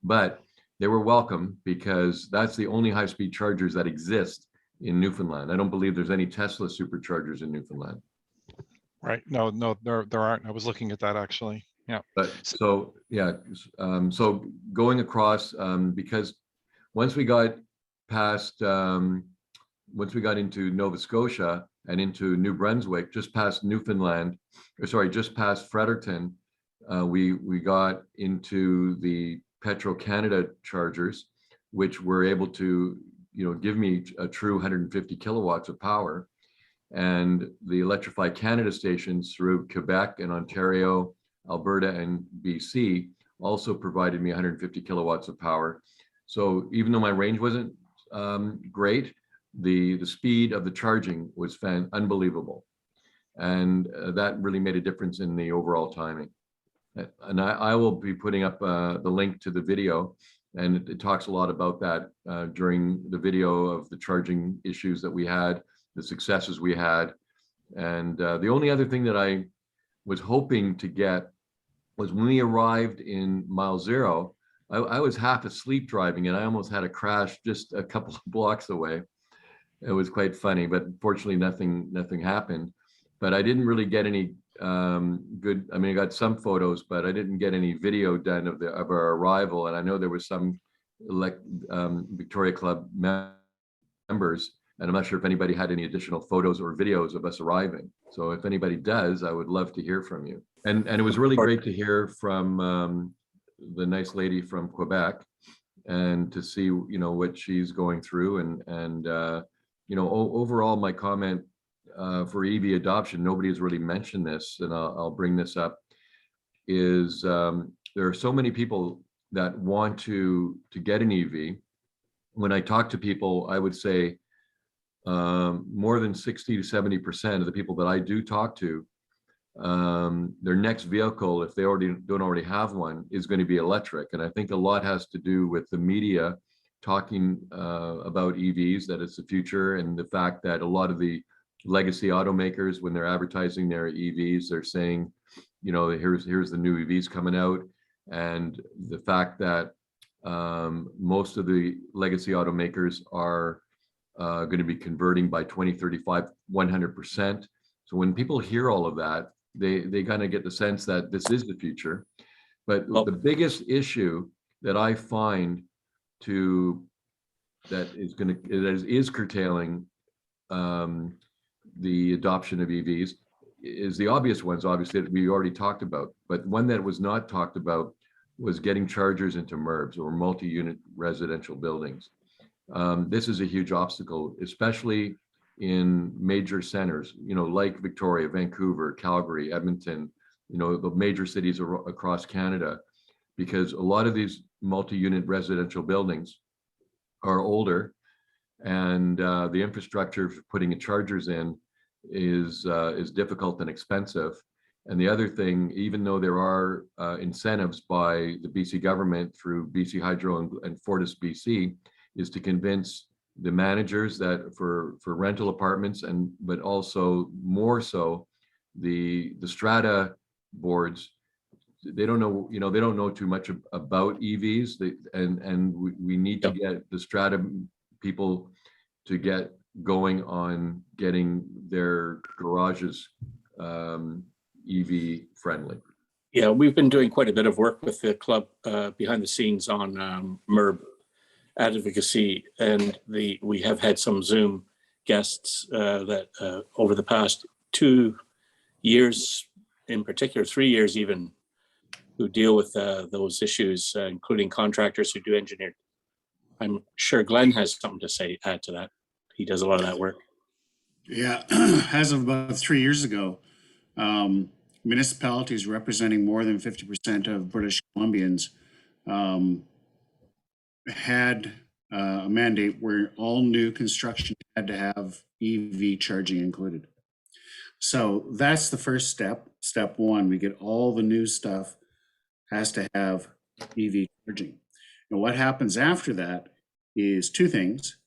But they were welcome, because that's the only high-speed chargers that exist in Newfoundland. I don't believe there's any Tesla superchargers in Newfoundland. Right. No, there aren't. I was looking at that actually. Yeah. But so, yeah. So going across, because once we got past, once we got into Nova Scotia and into New Brunswick, just past Newfoundland, or sorry, just past Fredericton, we got into the Petro-Canada chargers, which were able to, give me a true 150 kilowatts of power. And the Electrify Canada stations through Quebec and Ontario, Alberta and BC also provided me 150 kilowatts of power. So even though my range wasn't great, the speed of the charging was unbelievable. And that really made a difference in the overall timing. And I will be putting up the link to the video, and it talks a lot about that during the video of the charging issues that we had, the successes we had, And the only other thing that I was hoping to get was when we arrived in mile zero, I was half asleep driving and I almost had a crash just a couple of blocks away. It was quite funny, but fortunately nothing happened. But I didn't really get any good, I mean, I got some photos, but I didn't get any video done of our arrival. And I know there was some Victoria Club members, and I'm not sure if anybody had any additional photos or videos of us arriving. So if anybody does, I would love to hear from you. And it was really great to hear from the nice lady from Quebec, and to see, you know, what she's going through. And you know, overall, my comment for EV adoption, nobody has really mentioned this, and I'll bring this up, is there are so many people that want to get an EV. When I talk to people, I would say more than 60 to 70% of the people that I do talk to, their next vehicle, if they don't already have one, is going to be electric. And I think a lot has to do with the media talking about EVs, that it's the future, and the fact that a lot of the legacy automakers, when they're advertising their EVs, they're saying, you know, here's the new EVs coming out. And the fact that most of the legacy automakers are going to be converting by 2035, 100%. So when people hear all of that, they kind of get the sense that this is the future. But the biggest issue that I find that is curtailing the adoption of EVs is the obvious ones, obviously, that we already talked about. But one that was not talked about was getting chargers into MURBs, or multi-unit residential buildings. This is a huge obstacle, especially in major centers, you know, like Victoria, Vancouver, Calgary, Edmonton, you know, the major cities across Canada, because a lot of these multi-unit residential buildings are older, and the infrastructure for putting chargers in is difficult and expensive. And the other thing, even though there are incentives by the BC government through BC Hydro and Fortis BC, is to convince the managers that for rental apartments, but also more so the strata boards, they don't know, you know, they don't know too much about EVs. And we need to get the strata people to get going on getting their garages EV friendly. Yeah, we've been doing quite a bit of work with the club behind the scenes on MURB advocacy, and we have had some Zoom guests that over the past 2 years, in particular 3 years even, who deal with those issues, including contractors who do engineering. I'm sure Glenn has something to add to that. He does a lot of that work. Yeah, as of about 3 years ago, municipalities representing more than 50% of British Columbians had a mandate where all new construction had to have EV charging included. So that's the first step. Step one, we get all the new stuff has to have EV charging. And what happens after that is two things.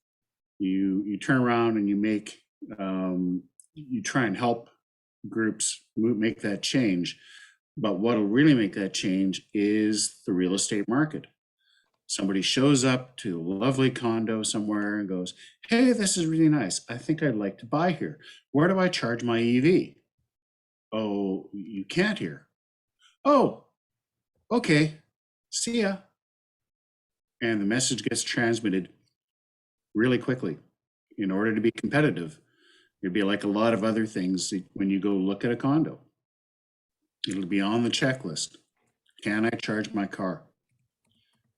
You turn around and you make, you try and help groups make that change. But what will really make that change is the real estate market. Somebody shows up to a lovely condo somewhere and goes, hey, this is really nice. I think I'd like to buy here. Where do I charge my EV? Oh, you can't here. Oh, okay, see ya. And the message gets transmitted really quickly. In order to be competitive, it'd be like a lot of other things when you go look at a condo. It'll be on the checklist. Can I charge my car?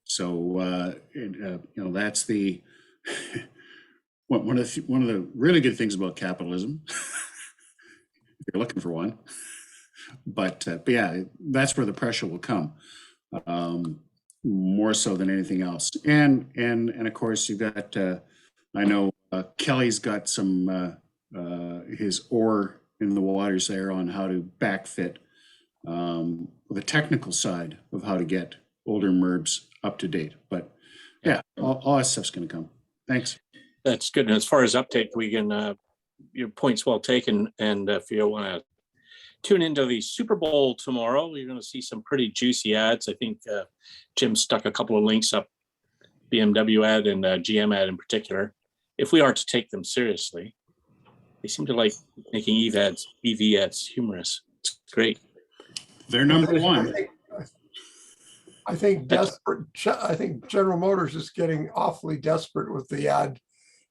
So, you know, that's the one of the really good things about capitalism. If you're looking for one, but yeah, that's where the pressure will come, more so than anything else. And of course, you've got. I know Kelly's got some his oar in the waters there on how to backfit the technical side of how to get older MURBs up to date. But yeah, all that stuff's going to come. Thanks. That's good. And as far as Uptake, we can your point's well taken. And if you want to tune into the Super Bowl tomorrow, you're going to see some pretty juicy ads. I think Jim stuck a couple of links up, BMW ad and GM ad in particular. If we are to take them seriously, they seem to like making EV ads humorous. It's great. They're number one. I think desperate. I think General Motors is getting awfully desperate with the ad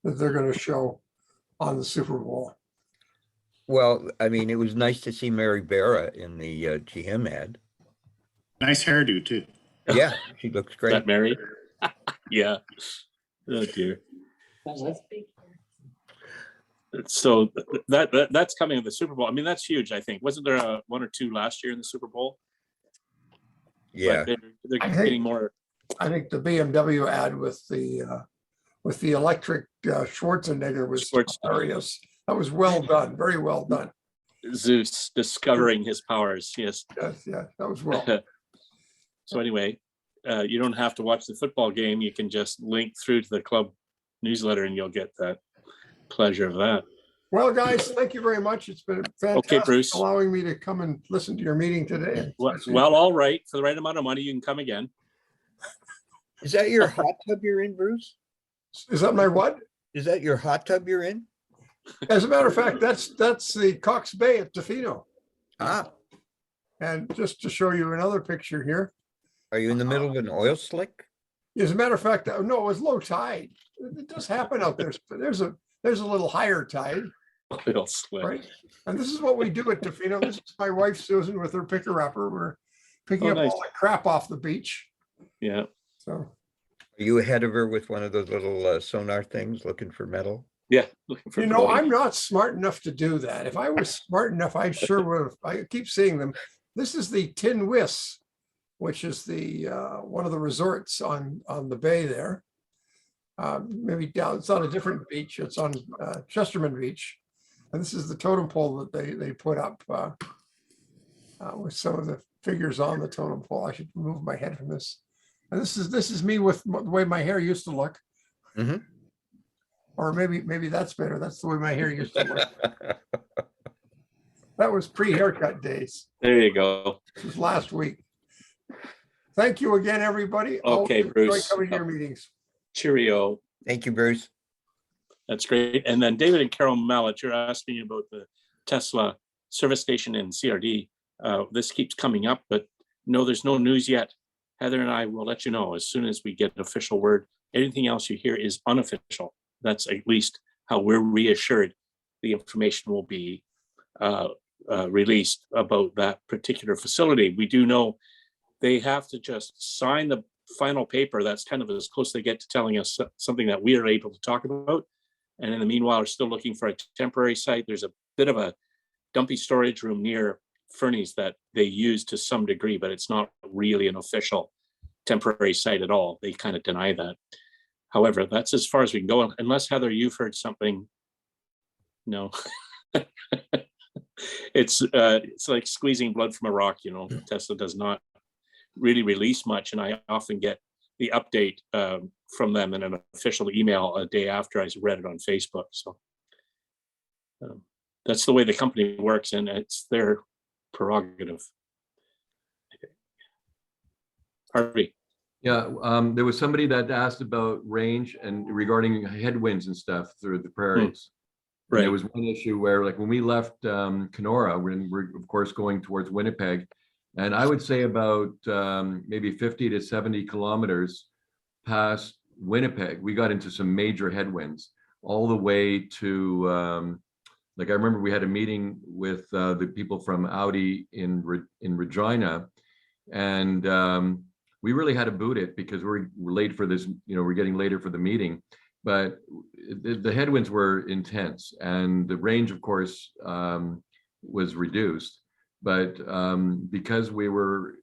that they're going to show on the Super Bowl. Well, I mean, it was nice to see Mary Barra in the GM ad. Nice hairdo too. Yeah, she looks Is great. that Mary? Yeah. Oh dear. So that's coming with the Super Bowl. I mean, that's huge. I think wasn't there one or two last year in the Super Bowl? Yeah, But they're getting more. I think the BMW ad with the electric Schwarzenegger was hilarious. That was well done, very well done. Zeus discovering his powers. Yes. Yes, yeah, that was well. So anyway, you don't have to watch the football game. You can just link through to the club newsletter and you'll get that pleasure of that. Well, guys, thank you very much. It's been fantastic Bruce. allowing me to come and listen to your meeting today. Well, all right. For the right amount of money, you can come again. is that your hot tub you're in, Bruce? Is that my what? Is that your hot tub you're in? As a matter of fact, that's the Cox Bay at Tofino. Ah, And just to show you another picture here. are you in the middle of an oil slick? As a matter of fact, no, it was low tide. It does happen out there. But there's a little higher tide, Oil slick. right? And this is what we do at Tofino. This is my wife Susan with her picker upper. We're picking up nice. all the crap off the beach. Yeah. So Are you ahead of her with one of those little sonar things looking for metal? Yeah. Looking for you know, gold. I'm not smart enough to do that. If I was smart enough, I sure would have. I keep seeing them. This is the Tin Whis, which is the one of the resorts on the bay there. Maybe down, it's on a different beach. It's on Chesterman Beach. And this is the totem pole that they put up with some of the figures on the totem pole. I should move my head from this. And this is me with the way my hair used to look. Mm-hmm. Or maybe that's better. That's the way my hair used to look. That was pre-haircut days. There you go. This was last week. Thank you again, everybody. Okay, Always enjoy Bruce. coming to your meetings. Cheerio. Thank you, Bruce. That's great. And then David and Carol Mallet, you're asking about the Tesla service station in CRD. This keeps coming up, but no, there's no news yet. Heather and I will let you know as soon as we get an official word. Anything else you hear is unofficial. That's at least how we're reassured the information will be released about that particular facility. We do know they have to just sign the final paper. That's kind of as close they get to telling us something that we are able to talk about. And in the meanwhile, we're still looking for a temporary site. There's a bit of a dumpy storage room near Fernie's that they use to some degree, but it's not really an official temporary site at all. They kind of deny that. However, that's as far as we can go. Unless, Heather, you've heard something. No. It's like squeezing blood from a rock, you know. Tesla does not really release much, and I often get the update from them in an official email a day after I read it on Facebook. So that's the way the company works, and it's their prerogative. Harvey. Yeah, there was somebody that asked about range and regarding headwinds and stuff through the prairies. Right. There was one issue where, like, when we left Kenora, we're of course going towards Winnipeg, and I would say about maybe 50 to 70 kilometers past Winnipeg, we got into some major headwinds all the way to, like, I remember we had a meeting with the people from Audi in Regina, and we really had to boot it because we're late for this, you know, we're getting later for the meeting. But the headwinds were intense, and the range, of course, was reduced. But because we were,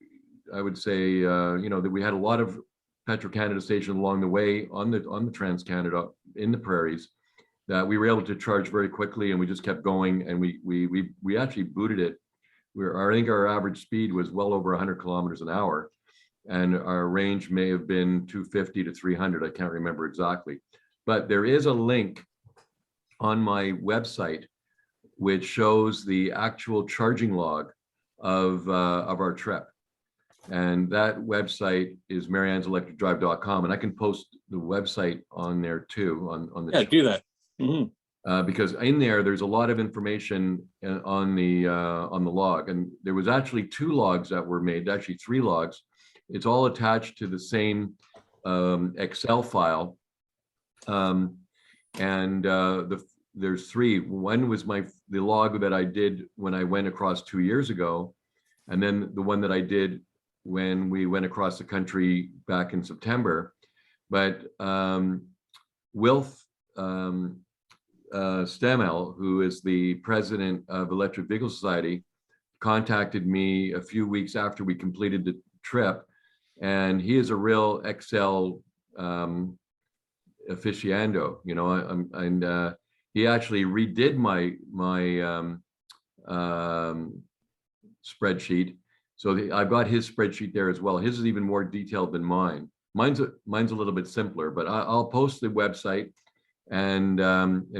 I would say, you know, that we had a lot of Petro-Canada stations along the way on the Trans-Canada in the prairies, that we were able to charge very quickly, and we just kept going, and we actually booted it. I think our average speed was well over 100 kilometers an hour, and our range may have been 250 to 300. I can't remember exactly. But there is a link on my website, which shows the actual charging log of our trip. And that website is marianneselectricdrive.com, and I can post the website on there too, on the. Yeah, do that. Mhm. Because in there's a lot of information on the log, and there was actually 2 logs that were made, actually 3 logs. It's all attached to the same Excel file, and there's 3. One was the log that I did when I went across 2 years ago, and then the one that I did when we went across the country back in September. But Wilf Stemel, who is the president of Electric Vehicle Society, contacted me a few weeks after we completed the trip, and he is a real Excel aficionado, you know, and he actually redid my spreadsheet. So I've got his spreadsheet there as well. His is even more detailed than mine. Mine's a little bit simpler, but I'll post the website, and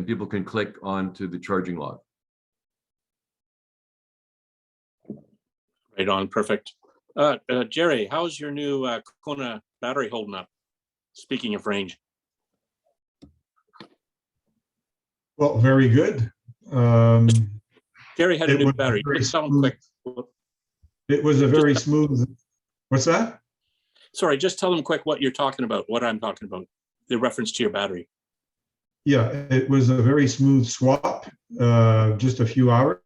people can click onto the charging log. Right on, perfect. Jerry, how's your new Kona battery holding up? Speaking of range. Well, very good. Gary had a new battery. Just tell him quick. It was a very smooth. What's that? Sorry, just tell them quick what you're talking about, what I'm talking about, the reference to your battery. Yeah, it was a very smooth swap, just a few hours.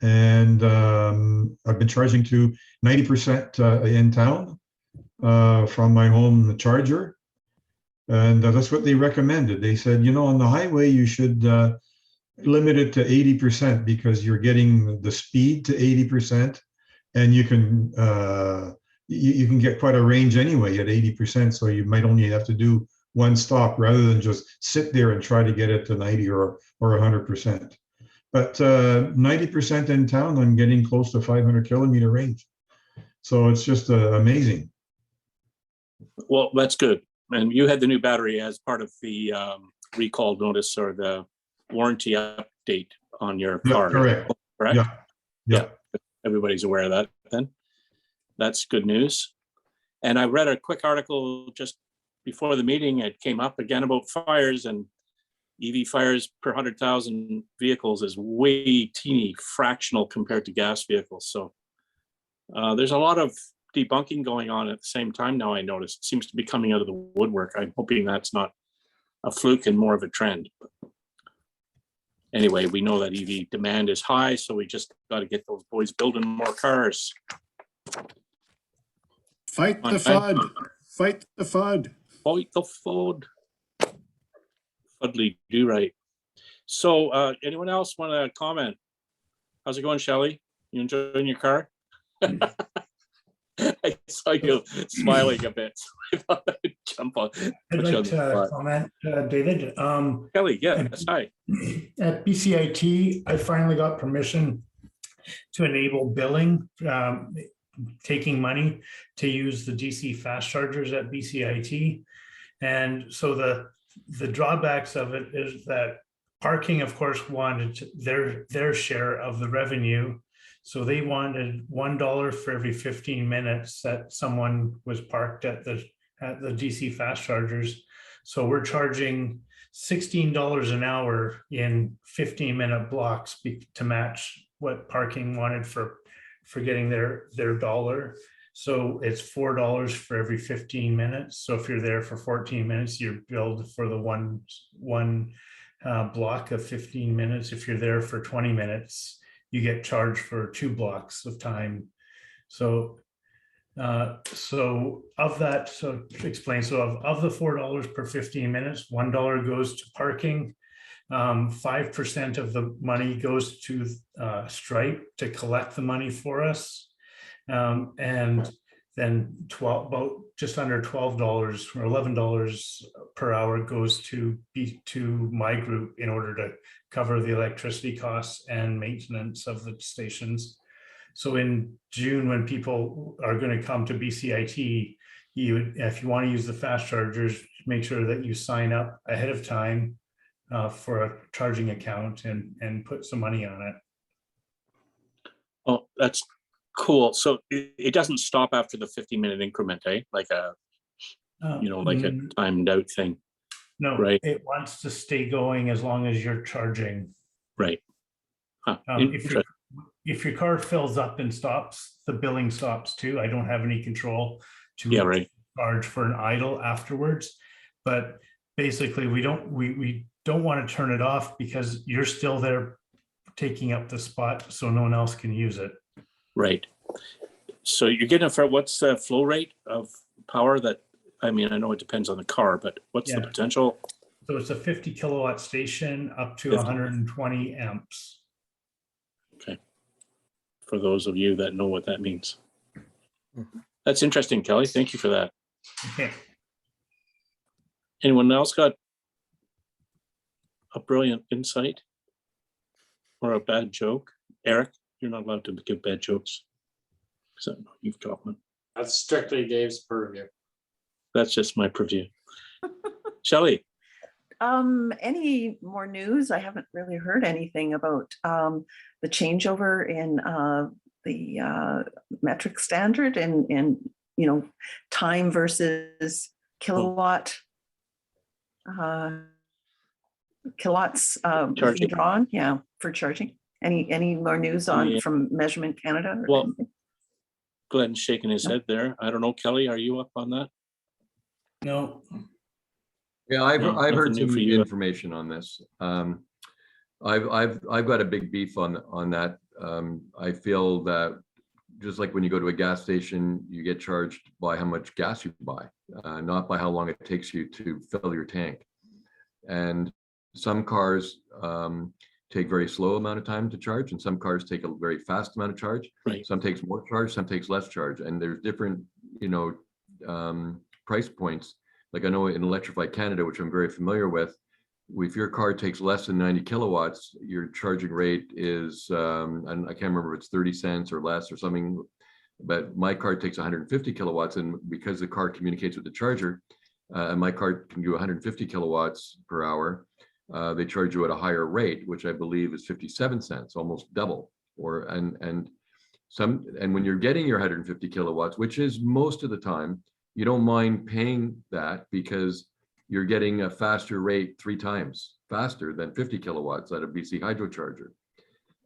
And I've been charging to 90% in town from my home charger. And that's what they recommended. They said, you know, on the highway, you should limit it to 80% because you're getting the speed to 80%. And you can get quite a range anyway at 80%. So you might only have to do one stop rather than just sit there and try to get it to 90 or 100%. But 90% in town, I'm getting close to 500 kilometer range. So it's just amazing. Well, that's good. And you had the new battery as part of the recall notice or the warranty update on your car. Correct. Correct? Yeah. Everybody's aware of that then. That's good news. And I read a quick article just before the meeting. It came up again about fires, and EV fires per 100,000 vehicles is way teeny fractional compared to gas vehicles. So there's a lot of debunking going on at the same time now. I noticed it seems to be coming out of the woodwork. I'm hoping that's not a fluke and more of a trend. Anyway, we know that EV demand is high, so we just got to get those boys building more cars. Fight the FUD. Fight the FUD. Fight the FUD. Fudly do right. So anyone else want to comment? How's it going, Shelley? You enjoying your car? I saw you smiling a bit. So I thought I'd jump on. I'd like to comment, David. Kelly, yes, hi. At BCIT, I finally got permission to enable billing, taking money to use the DC fast chargers at BCIT. And so the drawbacks of it is that parking, of course, wanted their share of the revenue. So they wanted $1 for every 15 minutes that someone was parked at the DC fast chargers. So we're charging $16 an hour in 15-minute blocks to match what parking wanted for getting their dollar. So it's $4 for every 15 minutes. So if you're there for 14 minutes, you're billed for the one block of 15 minutes. If you're there for 20 minutes, you get charged for 2 blocks of time. So of that, so to explain, so of the $4 per 15 minutes, $1 goes to parking. 5% of the money goes to Stripe to collect the money for us. And then about just under $12 or $11 per hour goes to my group in order to cover the electricity costs and maintenance of the stations. So in June, when people are going to come to BCIT, if you want to use the fast chargers, make sure that you sign up ahead of time for a charging account and put some money on it. Oh, that's cool. So it doesn't stop after the 50-minute increment, eh? Like a, like a timed out thing. No, right? It wants to stay going as long as you're charging. Right. Huh. If your car fills up and stops, the billing stops too. I don't have any control to charge for an idle afterwards. But basically, we don't want to turn it off because you're still there taking up the spot, so no one else can use it. Right. So you're getting for what's the flow rate of power that? I mean, I know it depends on the car, but what's the potential? So it's a 50 kilowatt station up to 120 amps. Okay. For those of you that know what that means. That's interesting, Kelly. Thank you for that. Okay. Anyone else got a brilliant insight or a bad joke? Eric, you're not allowed to give bad jokes. So you've got one. That's strictly Dave's purview. That's just my purview. Shelley. Any more news? I haven't really heard anything about the changeover in the metric standard and time versus kilowatt kilowatts being drawn. Yeah, for charging. Any more news on from Measurement Canada? Well, Glenn's shaking his head there. I don't know, Kelly, are you up on that? No. Yeah, I've heard some information on this. I've got a big beef on that. I feel that just like when you go to a gas station, you get charged by how much gas you buy, not by how long it takes you to fill your tank. And some cars take very slow amount of time to charge, and some cars take a very fast amount of charge. Right. Some takes more charge, some takes less charge, and there's different, price points. Like I know in Electrify Canada, which I'm very familiar with, if your car takes less than 90 kilowatts, your charging rate is, and I can't remember if it's 30 cents or less or something, but my car takes 150 kilowatts, and because the car communicates with the charger, and my car can do 150 kilowatts per hour, they charge you at a higher rate, which I believe is 57 cents, almost double. And when you're getting your 150 kilowatts, which is most of the time, you don't mind paying that because you're getting a faster rate 3 times faster than 50 kilowatts at a BC hydro charger.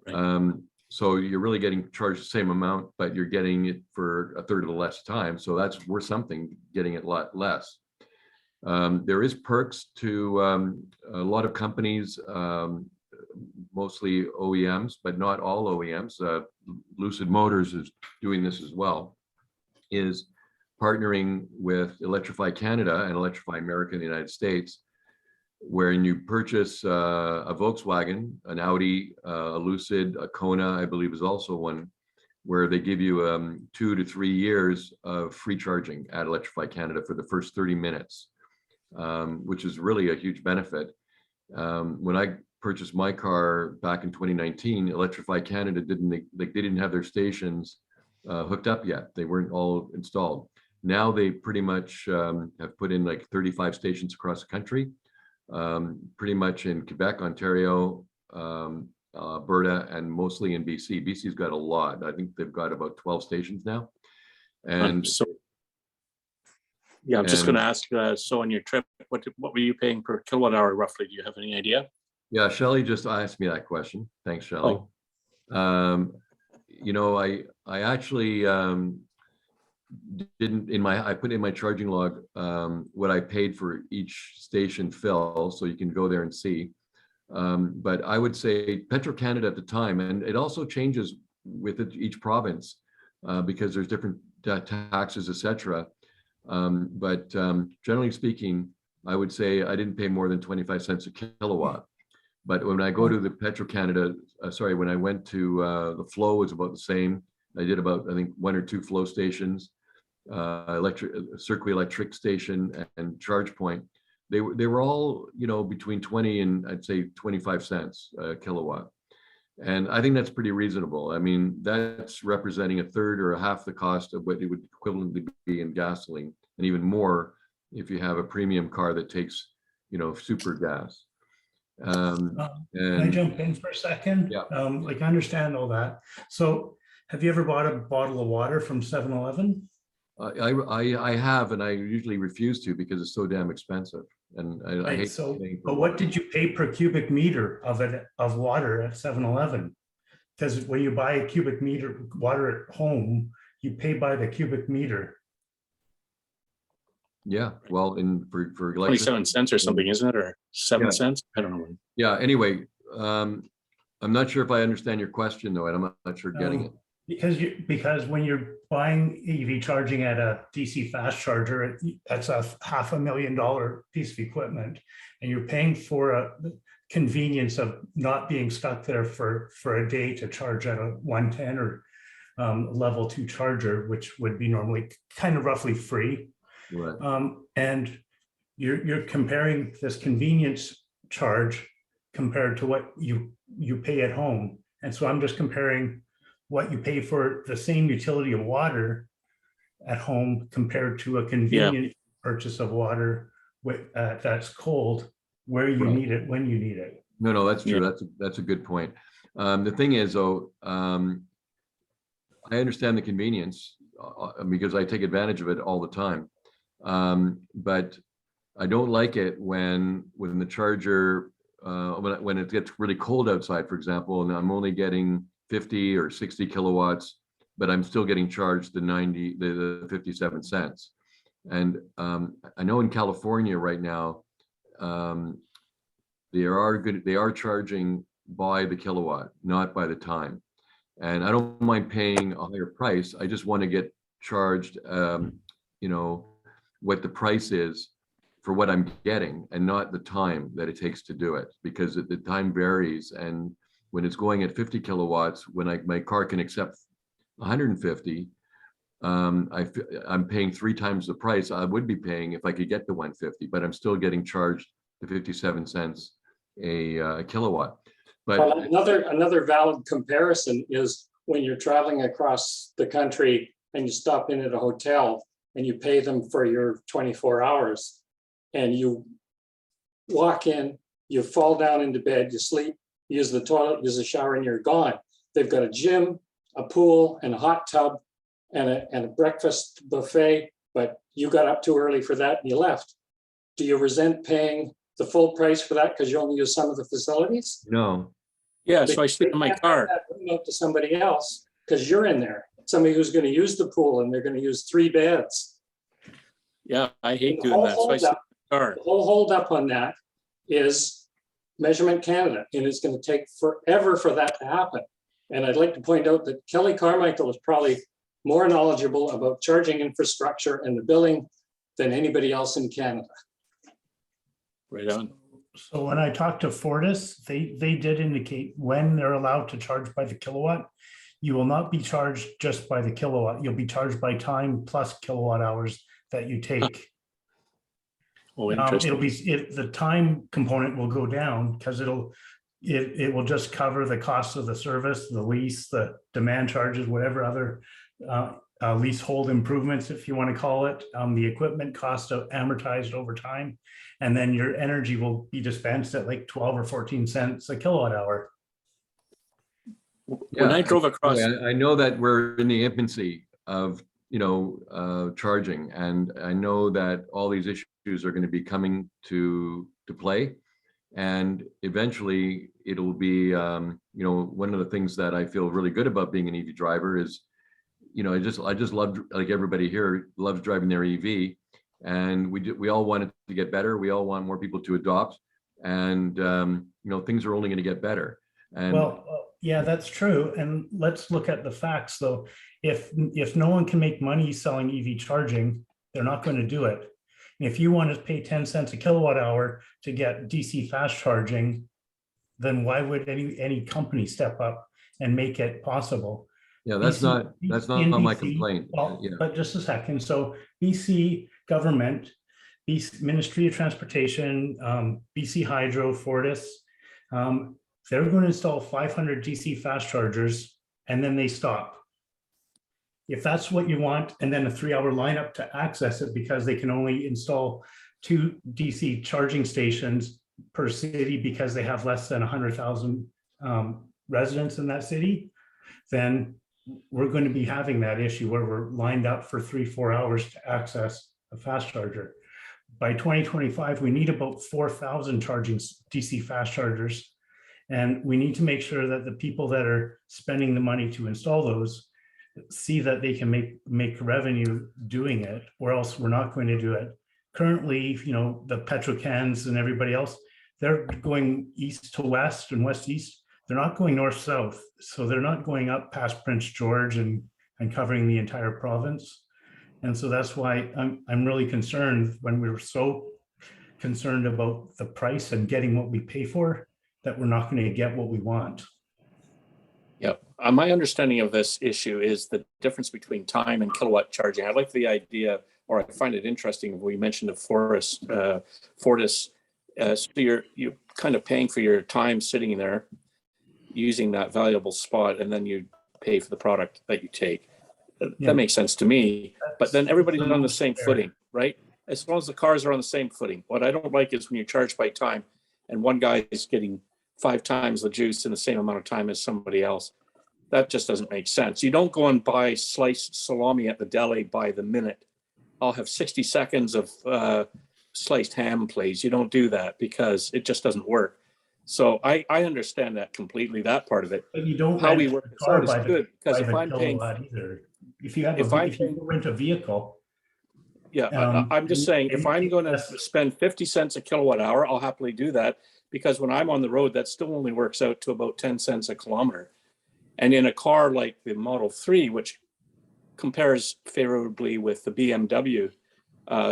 Right. So you're really getting charged the same amount, but you're getting it for a third of the less time. So that's worth something, getting it a lot less. There is perks to a lot of companies, mostly OEMs, but not all OEMs. Lucid Motors is doing this as well, is partnering with Electrify Canada and Electrify America in the United States, wherein you purchase a Volkswagen, an Audi, a Lucid, a Kona, I believe is also one, where they give you 2 to 3 years of free charging at Electrify Canada for the first 30 minutes, which is really a huge benefit. When I purchased my car back in 2019, Electrify Canada didn't have their stations hooked up yet. They weren't all installed. Now they pretty much have put in like 35 stations across the country, pretty much in Quebec, Ontario, Alberta, and mostly in BC. BC's got a lot. I think they've got about 12 stations now. And I'm just going to ask, so on your trip, what were you paying per kilowatt hour roughly? Do you have any idea? Yeah, Shelley just asked me that question. Thanks, Shelley. I actually I put in my charging log what I paid for each station fill, so you can go there and see. But I would say Petro-Canada at the time, and it also changes with each province because there's different taxes, etc. But generally speaking, I would say I didn't pay more than 25 cents a kilowatt. But when I go to the Petro-Canada, when I went to the Flow, was about the same. I did about, I think, 1 or 2 Flow stations, Circuit Electric station and Charge Point. They were all, between 20 and I'd say 25 cents a kilowatt. And I think that's pretty reasonable. I mean, that's representing a third or a half the cost of what it would equivalently be in gasoline, and even more if you have a premium car that takes, super gas. Can I And jump in for a second? Yeah. Like I understand all that. So have you ever bought a bottle of water from 7-Eleven? I have, and I usually refuse to because it's so damn expensive. And I Right, hate so, paying for but what water. did you pay per cubic meter of water at 7-Eleven? Because when you buy a cubic meter water at home, you pay by the cubic meter. Yeah, well, for 27 cents or something, isn't it? Or 7 Yeah. cents? I don't know. Yeah, anyway, I'm not sure if I understand your question though, and I'm not sure getting it. Because when you're buying EV charging at a DC fast charger, that's a $500,000 piece of equipment, and you're paying for a convenience of not being stuck there for a day to charge at a 110 or level 2 charger, which would be normally kind of roughly free. Right. And you're comparing this convenience charge compared to what you pay at home. And so I'm just comparing what you pay for the same utility of water at home compared to a convenient purchase of water that's cold, where you need it, when you need it. No, that's true. That's a good point. The thing is though, I understand the convenience because I take advantage of it all the time. But I don't like it when the charger, when it gets really cold outside, for example, and I'm only getting 50 or 60 kilowatts, but I'm still getting charged the 57 cents. And I know in California right now, they are charging by the kilowatt, not by the time. And I don't mind paying a higher price. I just want to get charged, you know, what the price is for what I'm getting and not the time that it takes to do it, because the time varies. And when it's going at 50 kilowatts, when my car can accept 150, I'm paying 3 times the price I would be paying if I could get the 150, but I'm still getting charged the 57 cents a kilowatt. But another valid comparison is when you're traveling across the country and you stop in at a hotel and you pay them for your 24 hours and you walk in, you fall down into bed, you sleep, use the toilet, use the shower, and you're gone. They've got a gym, a pool, and a hot tub, and a breakfast buffet, but you got up too early for that and you left. Do you resent paying the full price for that because you only use some of the facilities? No. Yeah, so I sleep in my car. Out to somebody else because you're in there. Somebody who's going to use the pool and they're going to use 3 beds. Yeah, I hate doing that. So I sleep in my car. The whole hold up on that is Measurement Canada, and it's going to take forever for that to happen. And I'd like to point out that Kelly Carmichael is probably more knowledgeable about charging infrastructure and the billing than anybody else in Canada. Right on. So when I talked to Fortis, they did indicate when they're allowed to charge by the kilowatt, you will not be charged just by the kilowatt. You'll be charged by time plus kilowatt hours that you take. Oh, interesting. The time component will go down because it will just cover the cost of the service, the lease, the demand charges, whatever other leasehold improvements, if you want to call it, the equipment cost of amortized over time. And then your energy will be dispensed at like 12 or 14 cents a kilowatt hour. When I drove across, I know that we're in the infancy of, charging, and I know that all these issues are going to be coming to play. And eventually it'll be, one of the things that I feel really good about being an EV driver is, I just love, like everybody here loves driving their EV, and we all want it to get better. We all want more people to adopt, and things are only going to get better. And well, yeah, that's true. And let's look at the facts though. If no one can make money selling EV charging, they're not going to do it. If you want to pay 10 cents a kilowatt hour to get DC fast charging, then why would any company step up and make it possible? Yeah, that's not my complaint. Well, yeah. But just a second. So BC government, BC Ministry of Transportation, BC Hydro, Fortis, they're going to install 500 DC fast chargers and then they stop. If that's what you want, and then a 3-hour lineup to access it because they can only install 2 DC charging stations per city because they have less than 100,000 residents in that city, then we're going to be having that issue where we're lined up for 3-4 hours to access a fast charger. By 2025, we need about 4,000 charging DC fast chargers. And we need to make sure that the people that are spending the money to install those see that they can make revenue doing it, or else we're not going to do it. Currently, you know, the Petrocans and everybody else, they're going east to west and west east. They're not going north south. So they're not going up past Prince George and covering the entire province. And so that's why I'm really concerned when we were so concerned about the price and getting what we pay for, that we're not going to get what we want. Yep. My understanding of this issue is the difference between time and kilowatt charging. I like the idea, or I find it interesting, we mentioned the Fortis. So you're kind of paying for your time sitting there using that valuable spot, and then you pay for the product that you take. That makes sense to me. But then everybody's on the same footing, right? As long as the cars are on the same footing. What I don't like is when you charge by time and one guy is getting 5 times the juice in the same amount of time as somebody else. That just doesn't make sense. You don't go and buy sliced salami at the deli by the minute. I'll have 60 seconds of sliced ham, please. You don't do that because it just doesn't work. So I understand that completely, that part of it. But you don't how we work this out is good, because if I'm paying, either. If you rent a vehicle. Yeah, I'm just saying, if I'm going to spend 50 cents a kilowatt hour, I'll happily do that, because when I'm on the road, that still only works out to about 10 cents a kilometer. And in a car like the Model 3, which compares favorably with the BMW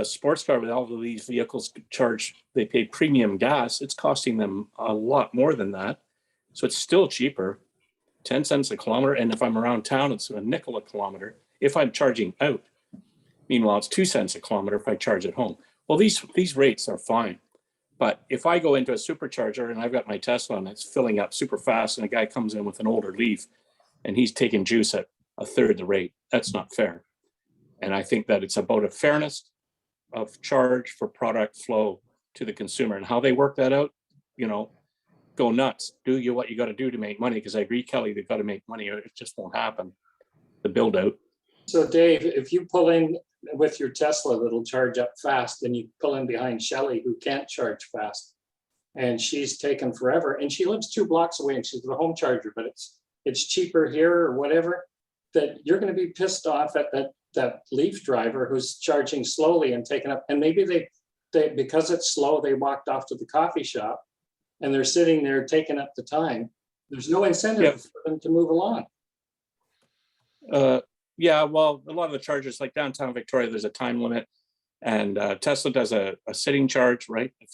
sports car, with all of these vehicles they pay premium gas, it's costing them a lot more than that. So it's still cheaper, 10 cents a kilometer. And if I'm around town, it's a nickel a kilometer if I'm charging out. Meanwhile, it's 2 cents a kilometer if I charge at home. Well, these rates are fine. But if I go into a supercharger and I've got my Tesla and it's filling up super fast, and a guy comes in with an older Leaf and he's taking juice at a third the rate, that's not fair. And I think that it's about a fairness of charge for product flow to the consumer, and how they work that out, go nuts. Do what you got to do to make money. Because I agree, Kelly, they've got to make money, or it just won't happen. The build out. So Dave, if you pull in with your Tesla that'll charge up fast, and you pull in behind Shelley who can't charge fast, and she's taken forever, and she lives 2 blocks away and she's the home charger, but it's cheaper here or whatever, that you're going to be pissed off at that Leaf driver who's charging slowly and taking up, and maybe they because it's slow, they walked off to the coffee shop and they're sitting there taking up the time. There's no incentive for them to move along. Yeah, well, a lot of the chargers, like downtown Victoria, there's a time limit, and Tesla does a sitting charge, right? If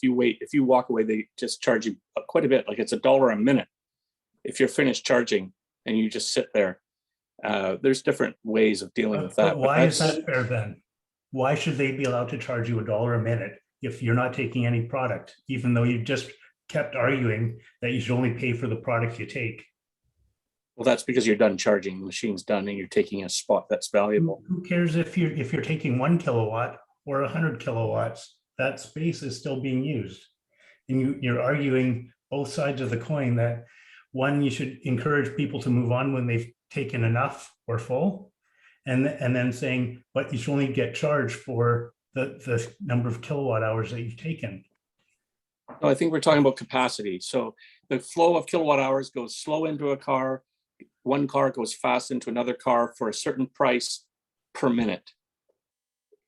you walk away, they just charge you quite a bit, like it's $1 a minute if you're finished charging and you just sit there. There's different ways of dealing with that. But why is that fair then? Why should they be allowed to charge you $1 a minute if you're not taking any product, even though you just kept arguing that you should only pay for the product you take? Well, that's because you're done charging, the machine's done, and you're taking a spot that's valuable. Who cares if you're taking 1 kilowatt or 100 kilowatts? That space is still being used. And you're arguing both sides of the coin, that one, you should encourage people to move on when they've taken enough or full, and then saying, but you should only get charged for the number of kilowatt hours that you've taken. No, I think we're talking about capacity. So the flow of kilowatt hours goes slow into a car. One car goes fast into another car for a certain price per minute.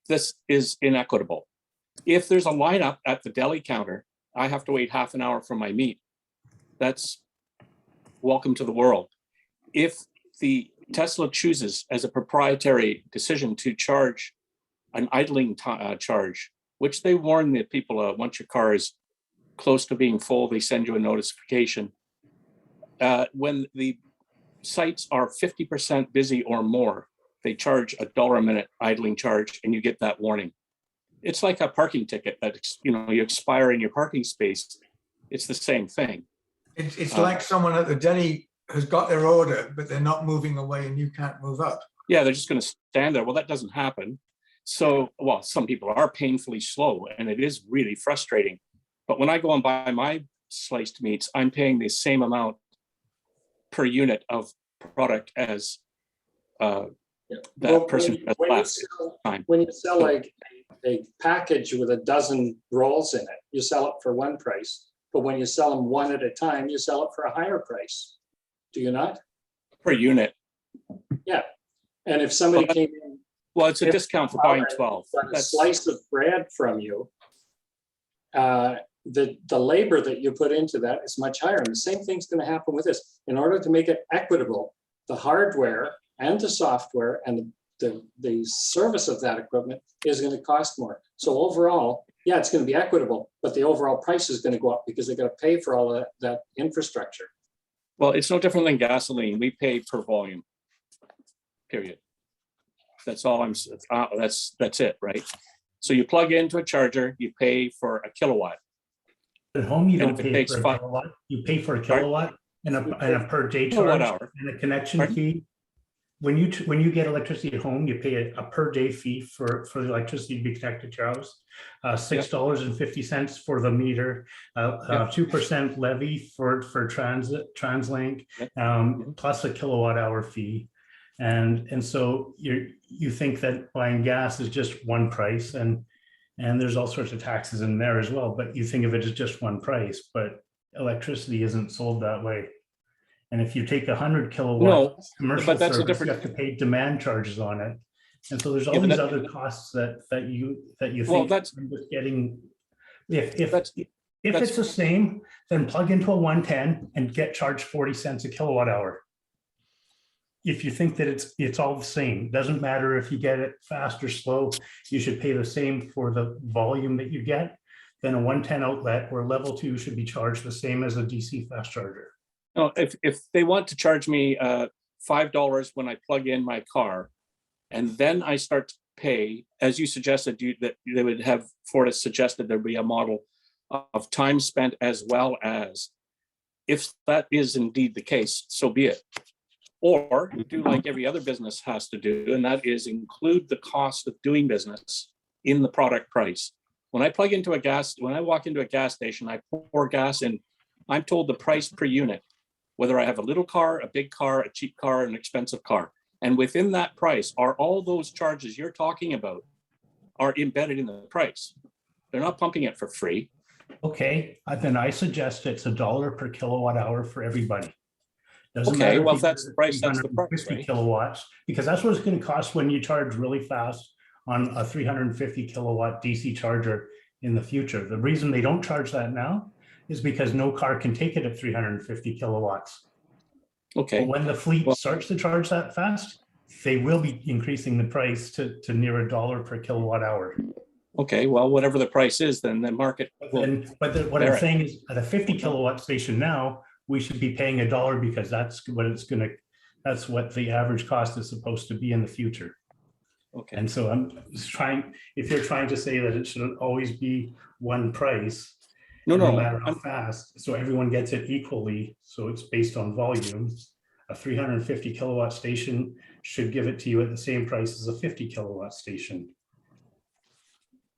This is inequitable. If there's a lineup at the deli counter, I have to wait half an hour for my meat. That's welcome to the world. If the Tesla chooses as a proprietary decision to charge an idling charge, which they warn the people, once your car is close to being full, they send you a notification. When the sites are 50% busy or more, they charge $1 a minute idling charge, and you get that warning. It's like a parking ticket that you expire in your parking space. It's the same thing. It's like someone at the deli has got their order, but they're not moving away, and you can't move up. Yeah, they're just going to stand there. Well, that doesn't happen. So, well, some people are painfully slow, and it is really frustrating. But when I go and buy my sliced meats, I'm paying the same amount per unit of product as that Well, person has left time. when you sell like a package with a dozen rolls in it, you sell it for one price. But when you sell them one at a time, you sell it for a higher price. Do you not? Per unit. Yeah. And if somebody Well, came in, Well, it's a discount for buying 12. bought a slice of bread from you, the labor that you put into that is much higher. And the same thing's going to happen with this. In order to make it equitable, the hardware and the software and the service of that equipment is going to cost more. So overall, yeah, it's going to be equitable, but the overall price is going to go up because they're going to pay for all that infrastructure. Well, it's no different than gasoline. We pay per volume. Period. That's all that's it, right? So you plug into a charger, you pay for a kilowatt. At home, you And don't if it pay takes for a five- kilowatt. You pay for a kilowatt and a per day Kilowatt charge hour. and a connection Pardon? fee. When you get electricity at home, you pay a per day fee for the electricity to be connected to your house. $6.50 for the meter, 2% levy for TransLink, plus a kilowatt hour fee. And so you think that buying gas is just one price, and there's all sorts of taxes in there as well, but you think of it as just one price, but electricity isn't sold that way. And if you take 100 kilowatt commercial but that's a service, different- you have to pay demand charges on it. And so there's all but these that- other costs that you Well, think that's- you're just getting. If that's- it's the same, then plug into a 110 and get charged 40 cents a kilowatt hour. If you think that it's all the same, doesn't matter if you get it fast or slow, you should pay the same for the volume that you get. Then a 110 outlet or level 2 should be charged the same as a DC fast charger. No, if they want to charge me $5 when I plug in my car, and then I start to pay, as you suggested, that they would have, Fortis suggested there'd be a model of time spent as well as, if that is indeed the case, so be it. Or do like every other business has to do, and that is include the cost of doing business in the product price. When I walk into a gas station, I pour gas in, I'm told the price per unit, whether I have a little car, a big car, a cheap car, an expensive car. And within that price are all those charges you're talking about are embedded in the price. They're not pumping it for free. Okay, then I suggest it's $1 per kilowatt hour for everybody. Doesn't Okay, matter well, if if that's the price, that's the price, 350 right? kilowatts, because that's what it's going to cost when you charge really fast on a 350 kilowatt DC charger in the future. The reason they don't charge that now is because no car can take it at 350 kilowatts. Okay. But when the fleet starts to charge that fast, they will be increasing the price to near $1 per kilowatt hour. Okay, well, whatever the price is, then the market. What I'm saying is, at a 50 kilowatt station now, we should be paying $1 because that's what the average cost is supposed to be in the future. Okay. And so if you're trying to say that it should always be one price, no matter how fast, so everyone gets it equally, so it's based on volume, a 350 kilowatt station should give it to you at the same price as a 50 kilowatt station.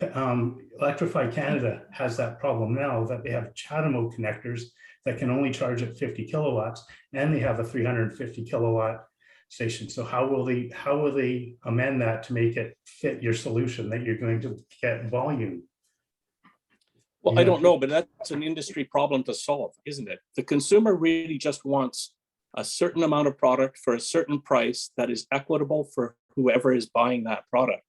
Electrify Canada has that problem now, that they have CHAdeMO connectors that can only charge at 50 kilowatts, and they have a 350 kilowatt station. So how will they amend that to make it fit your solution that you're going to get volume? Well, I don't know, but that's an industry problem to solve, isn't it? The consumer really just wants a certain amount of product for a certain price that is equitable for whoever is buying that product.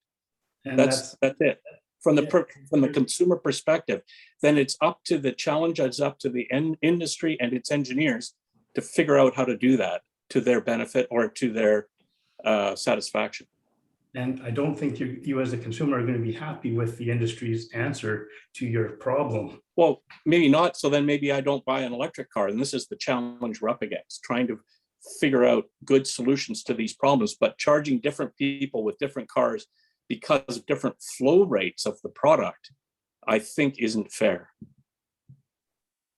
And that's it. From the consumer perspective, then it's up to the challenge, it's up to the industry and its engineers to figure out how to do that to their benefit or to their satisfaction. And I don't think you as a consumer are going to be happy with the industry's answer to your problem. Well, maybe not. So then maybe I don't buy an electric car. And this is the challenge we're up against, trying to figure out good solutions to these problems, but charging different people with different cars because of different flow rates of the product, I think isn't fair.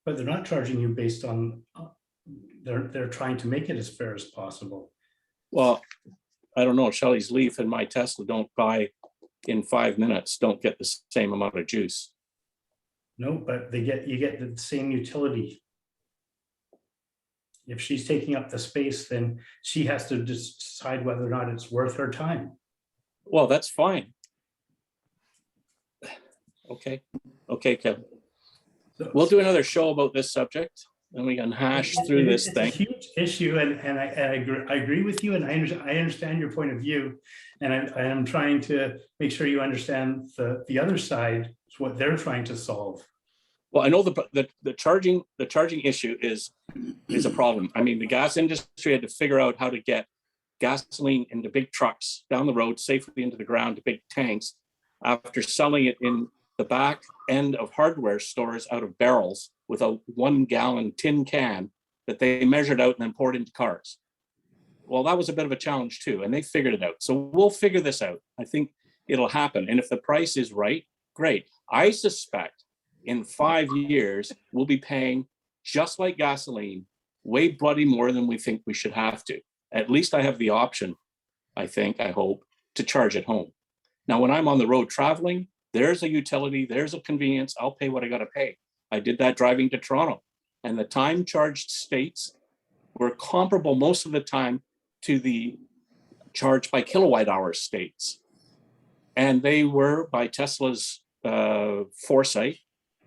But they're not charging you based on, they're trying to make it as fair as possible. Well, I don't know, Shelley's Leaf and my Tesla don't buy in 5 minutes, don't get the same amount of juice. No, but you get the same utility. If she's taking up the space, then she has to just decide whether or not it's worth her time. Well, that's fine. Okay, Kevin. We'll do another show about this subject, and we can hash through this It's thing. a huge issue, and I agree with you, and I understand your point of view, and I am trying to make sure you understand the other side, what they're trying to solve. Well, I know the charging issue is a problem. I mean, the gas industry had to figure out how to get gasoline into big trucks down the road safely into the ground to big tanks after selling it in the back end of hardware stores out of barrels with a 1 gallon tin can that they measured out and then poured into cars. Well, that was a bit of a challenge too, and they figured it out. So we'll figure this out. I think it'll happen. And if the price is right, great. I suspect in 5 years, we'll be paying just like gasoline, way bloody more than we think we should have to. At least I have the option, I hope, to charge at home. Now, when I'm on the road traveling, there's a utility, there's a convenience, I'll pay what I gotta pay. I did that driving to Toronto, and the time charged states were comparable most of the time to the charge by kilowatt hour states. And they were, by Tesla's foresight,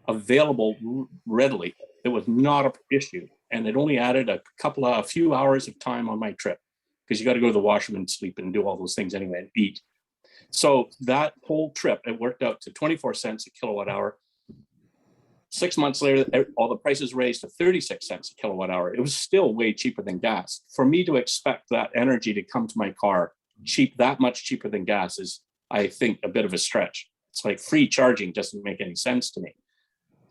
available readily. It was not an issue. And it only added a few hours of time on my trip because you got to go to the washroom and sleep and do all those things anyway and eat. So that whole trip, it worked out to 24 cents a kilowatt hour. 6 months later, all the prices raised to 36 cents a kilowatt hour. It was still way cheaper than gas. For me to expect that energy to come to my car that much cheaper than gas is, I think, a bit of a stretch. It's like free charging doesn't make any sense to me.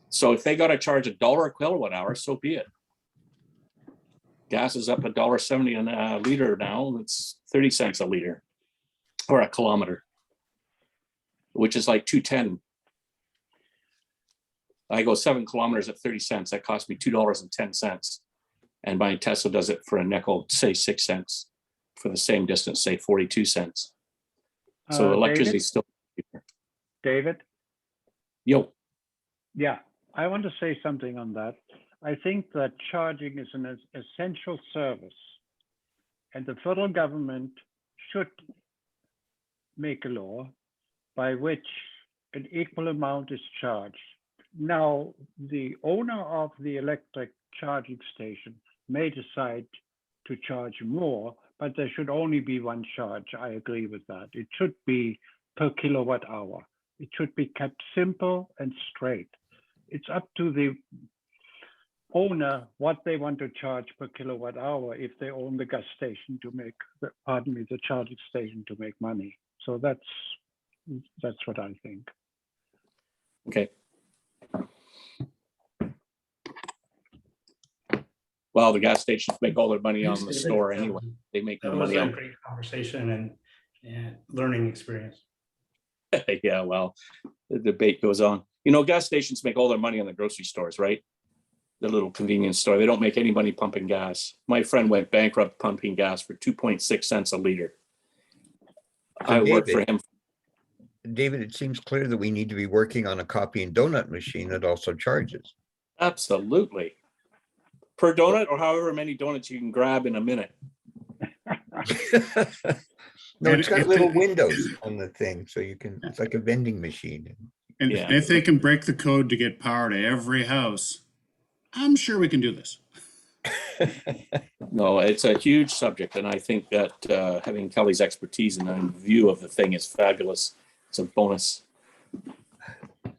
So if they got to charge $1 a kilowatt hour, so be it. Gas is up $1.70 a liter now. It's 30 cents a liter or a kilometer, which is like $2.10. I go 7 kilometers at 30 cents. That cost me $2.10. And my Tesla does it for a nickel, say 6 cents. For the same distance, say 42 cents. So electricity is still cheaper. David? Yo. Yeah, I want to say something on that. I think that charging is an essential service, and the federal government should make a law by which an equal amount is charged. Now, the owner of the electric charging station may decide to charge more, but there should only be one charge. I agree with that. It should be per kilowatt hour. It should be kept simple and straight. It's up to the owner what they want to charge per kilowatt hour if they own the gas station to make, the charging station to make money. So that's what I think. Okay. Well, the gas stations make all their money on the store anyway. They make That the was money a on. great conversation and learning experience. Yeah, well, the debate goes on. You know, gas stations make all their money on the grocery stores, right? The little convenience store. They don't make any money pumping gas. My friend went bankrupt pumping gas for 2.6 cents a liter. So I worked for him. David, it seems clear that we need to be working on a coffee and donut machine that also charges. Absolutely. Per donut or however many donuts you can grab in a minute. No, it's got little windows on the thing, so you can, it's like a vending machine. And if they can break the code to get power to every house, I'm sure we can do this. No, it's a huge subject, and I think that having Kelly's expertise and view of the thing is fabulous. It's a bonus.